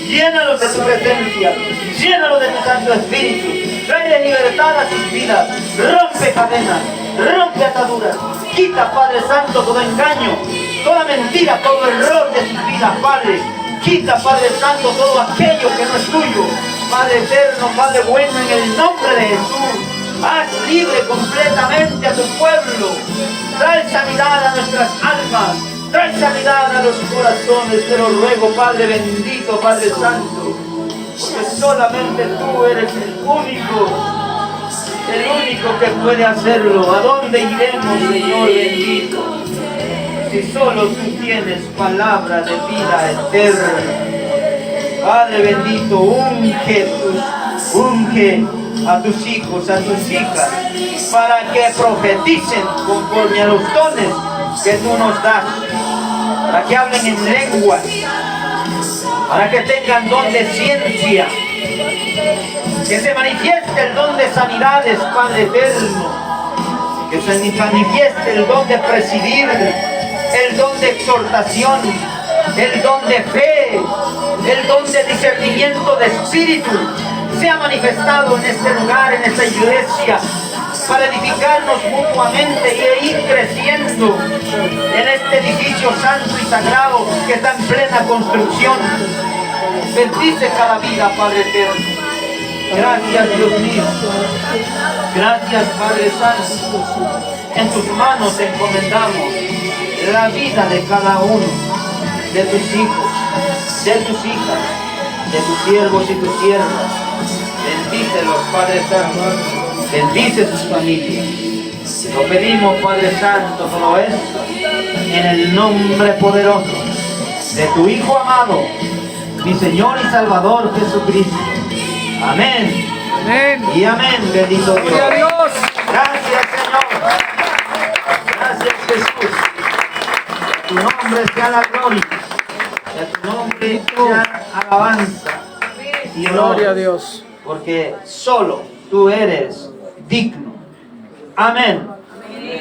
Llénalos de tu presencia, llénalos de tu Santo Espíritu, trae libertad a sus vidas, rompe cadenas, rompe ataduras, quita, Padre Santo, todo engaño, toda mentira, todo error de sus vidas, Padre. Quita, Padre Santo, todo aquello que no es tuyo, Padre eterno, Padre bueno, en el nombre de Jesús. Haz libre completamente a tu pueblo, trae sanidad a nuestras almas, trae sanidad a los corazones, te lo ruego, Padre bendito, Padre Santo, porque solamente tú eres el único que puede hacerlo. ¿A dónde iremos, Señor bendito, si solo tú tienes palabra de vida eterna? Padre bendito, unge a tus hijos, a tus hijas, para que profeticen conforme a los dones que tú nos das, para que hablen en lenguas, para que tengan don de ciencia, que se manifieste el don de sanidades, Padre eterno, que se manifieste el don de presidir, el don de exhortación, el don de fe, el don de discernimiento de espíritu, sea manifestado en este lugar, en esta iglesia, para edificarnos mutuamente y ir creciendo en este edificio santo y sagrado que está en plena construcción. Bendice cada vida, Padre eterno. Gracias, Dios mío. Gracias, Padre Santo. En tus manos encomendamos la vida de cada uno de tus hijos, de tus hijas, de tus siervos y tus siervas. Bendícelos, Padre Santo. Bendice sus familias. Lo pedimos, Padre Santo, todo esto en el nombre poderoso de tu Hijo amado, mi Señor y Salvador Jesucristo. Amén. Amén. Y amén, bendito Dios. Gloria a Dios. Gracias, Señor. Gracias, Jesús. A tu nombre sea la gloria. Y a tu nombre sea alabanza y Gloria a honor. Dios. Porque solo tú eres digno. Amén.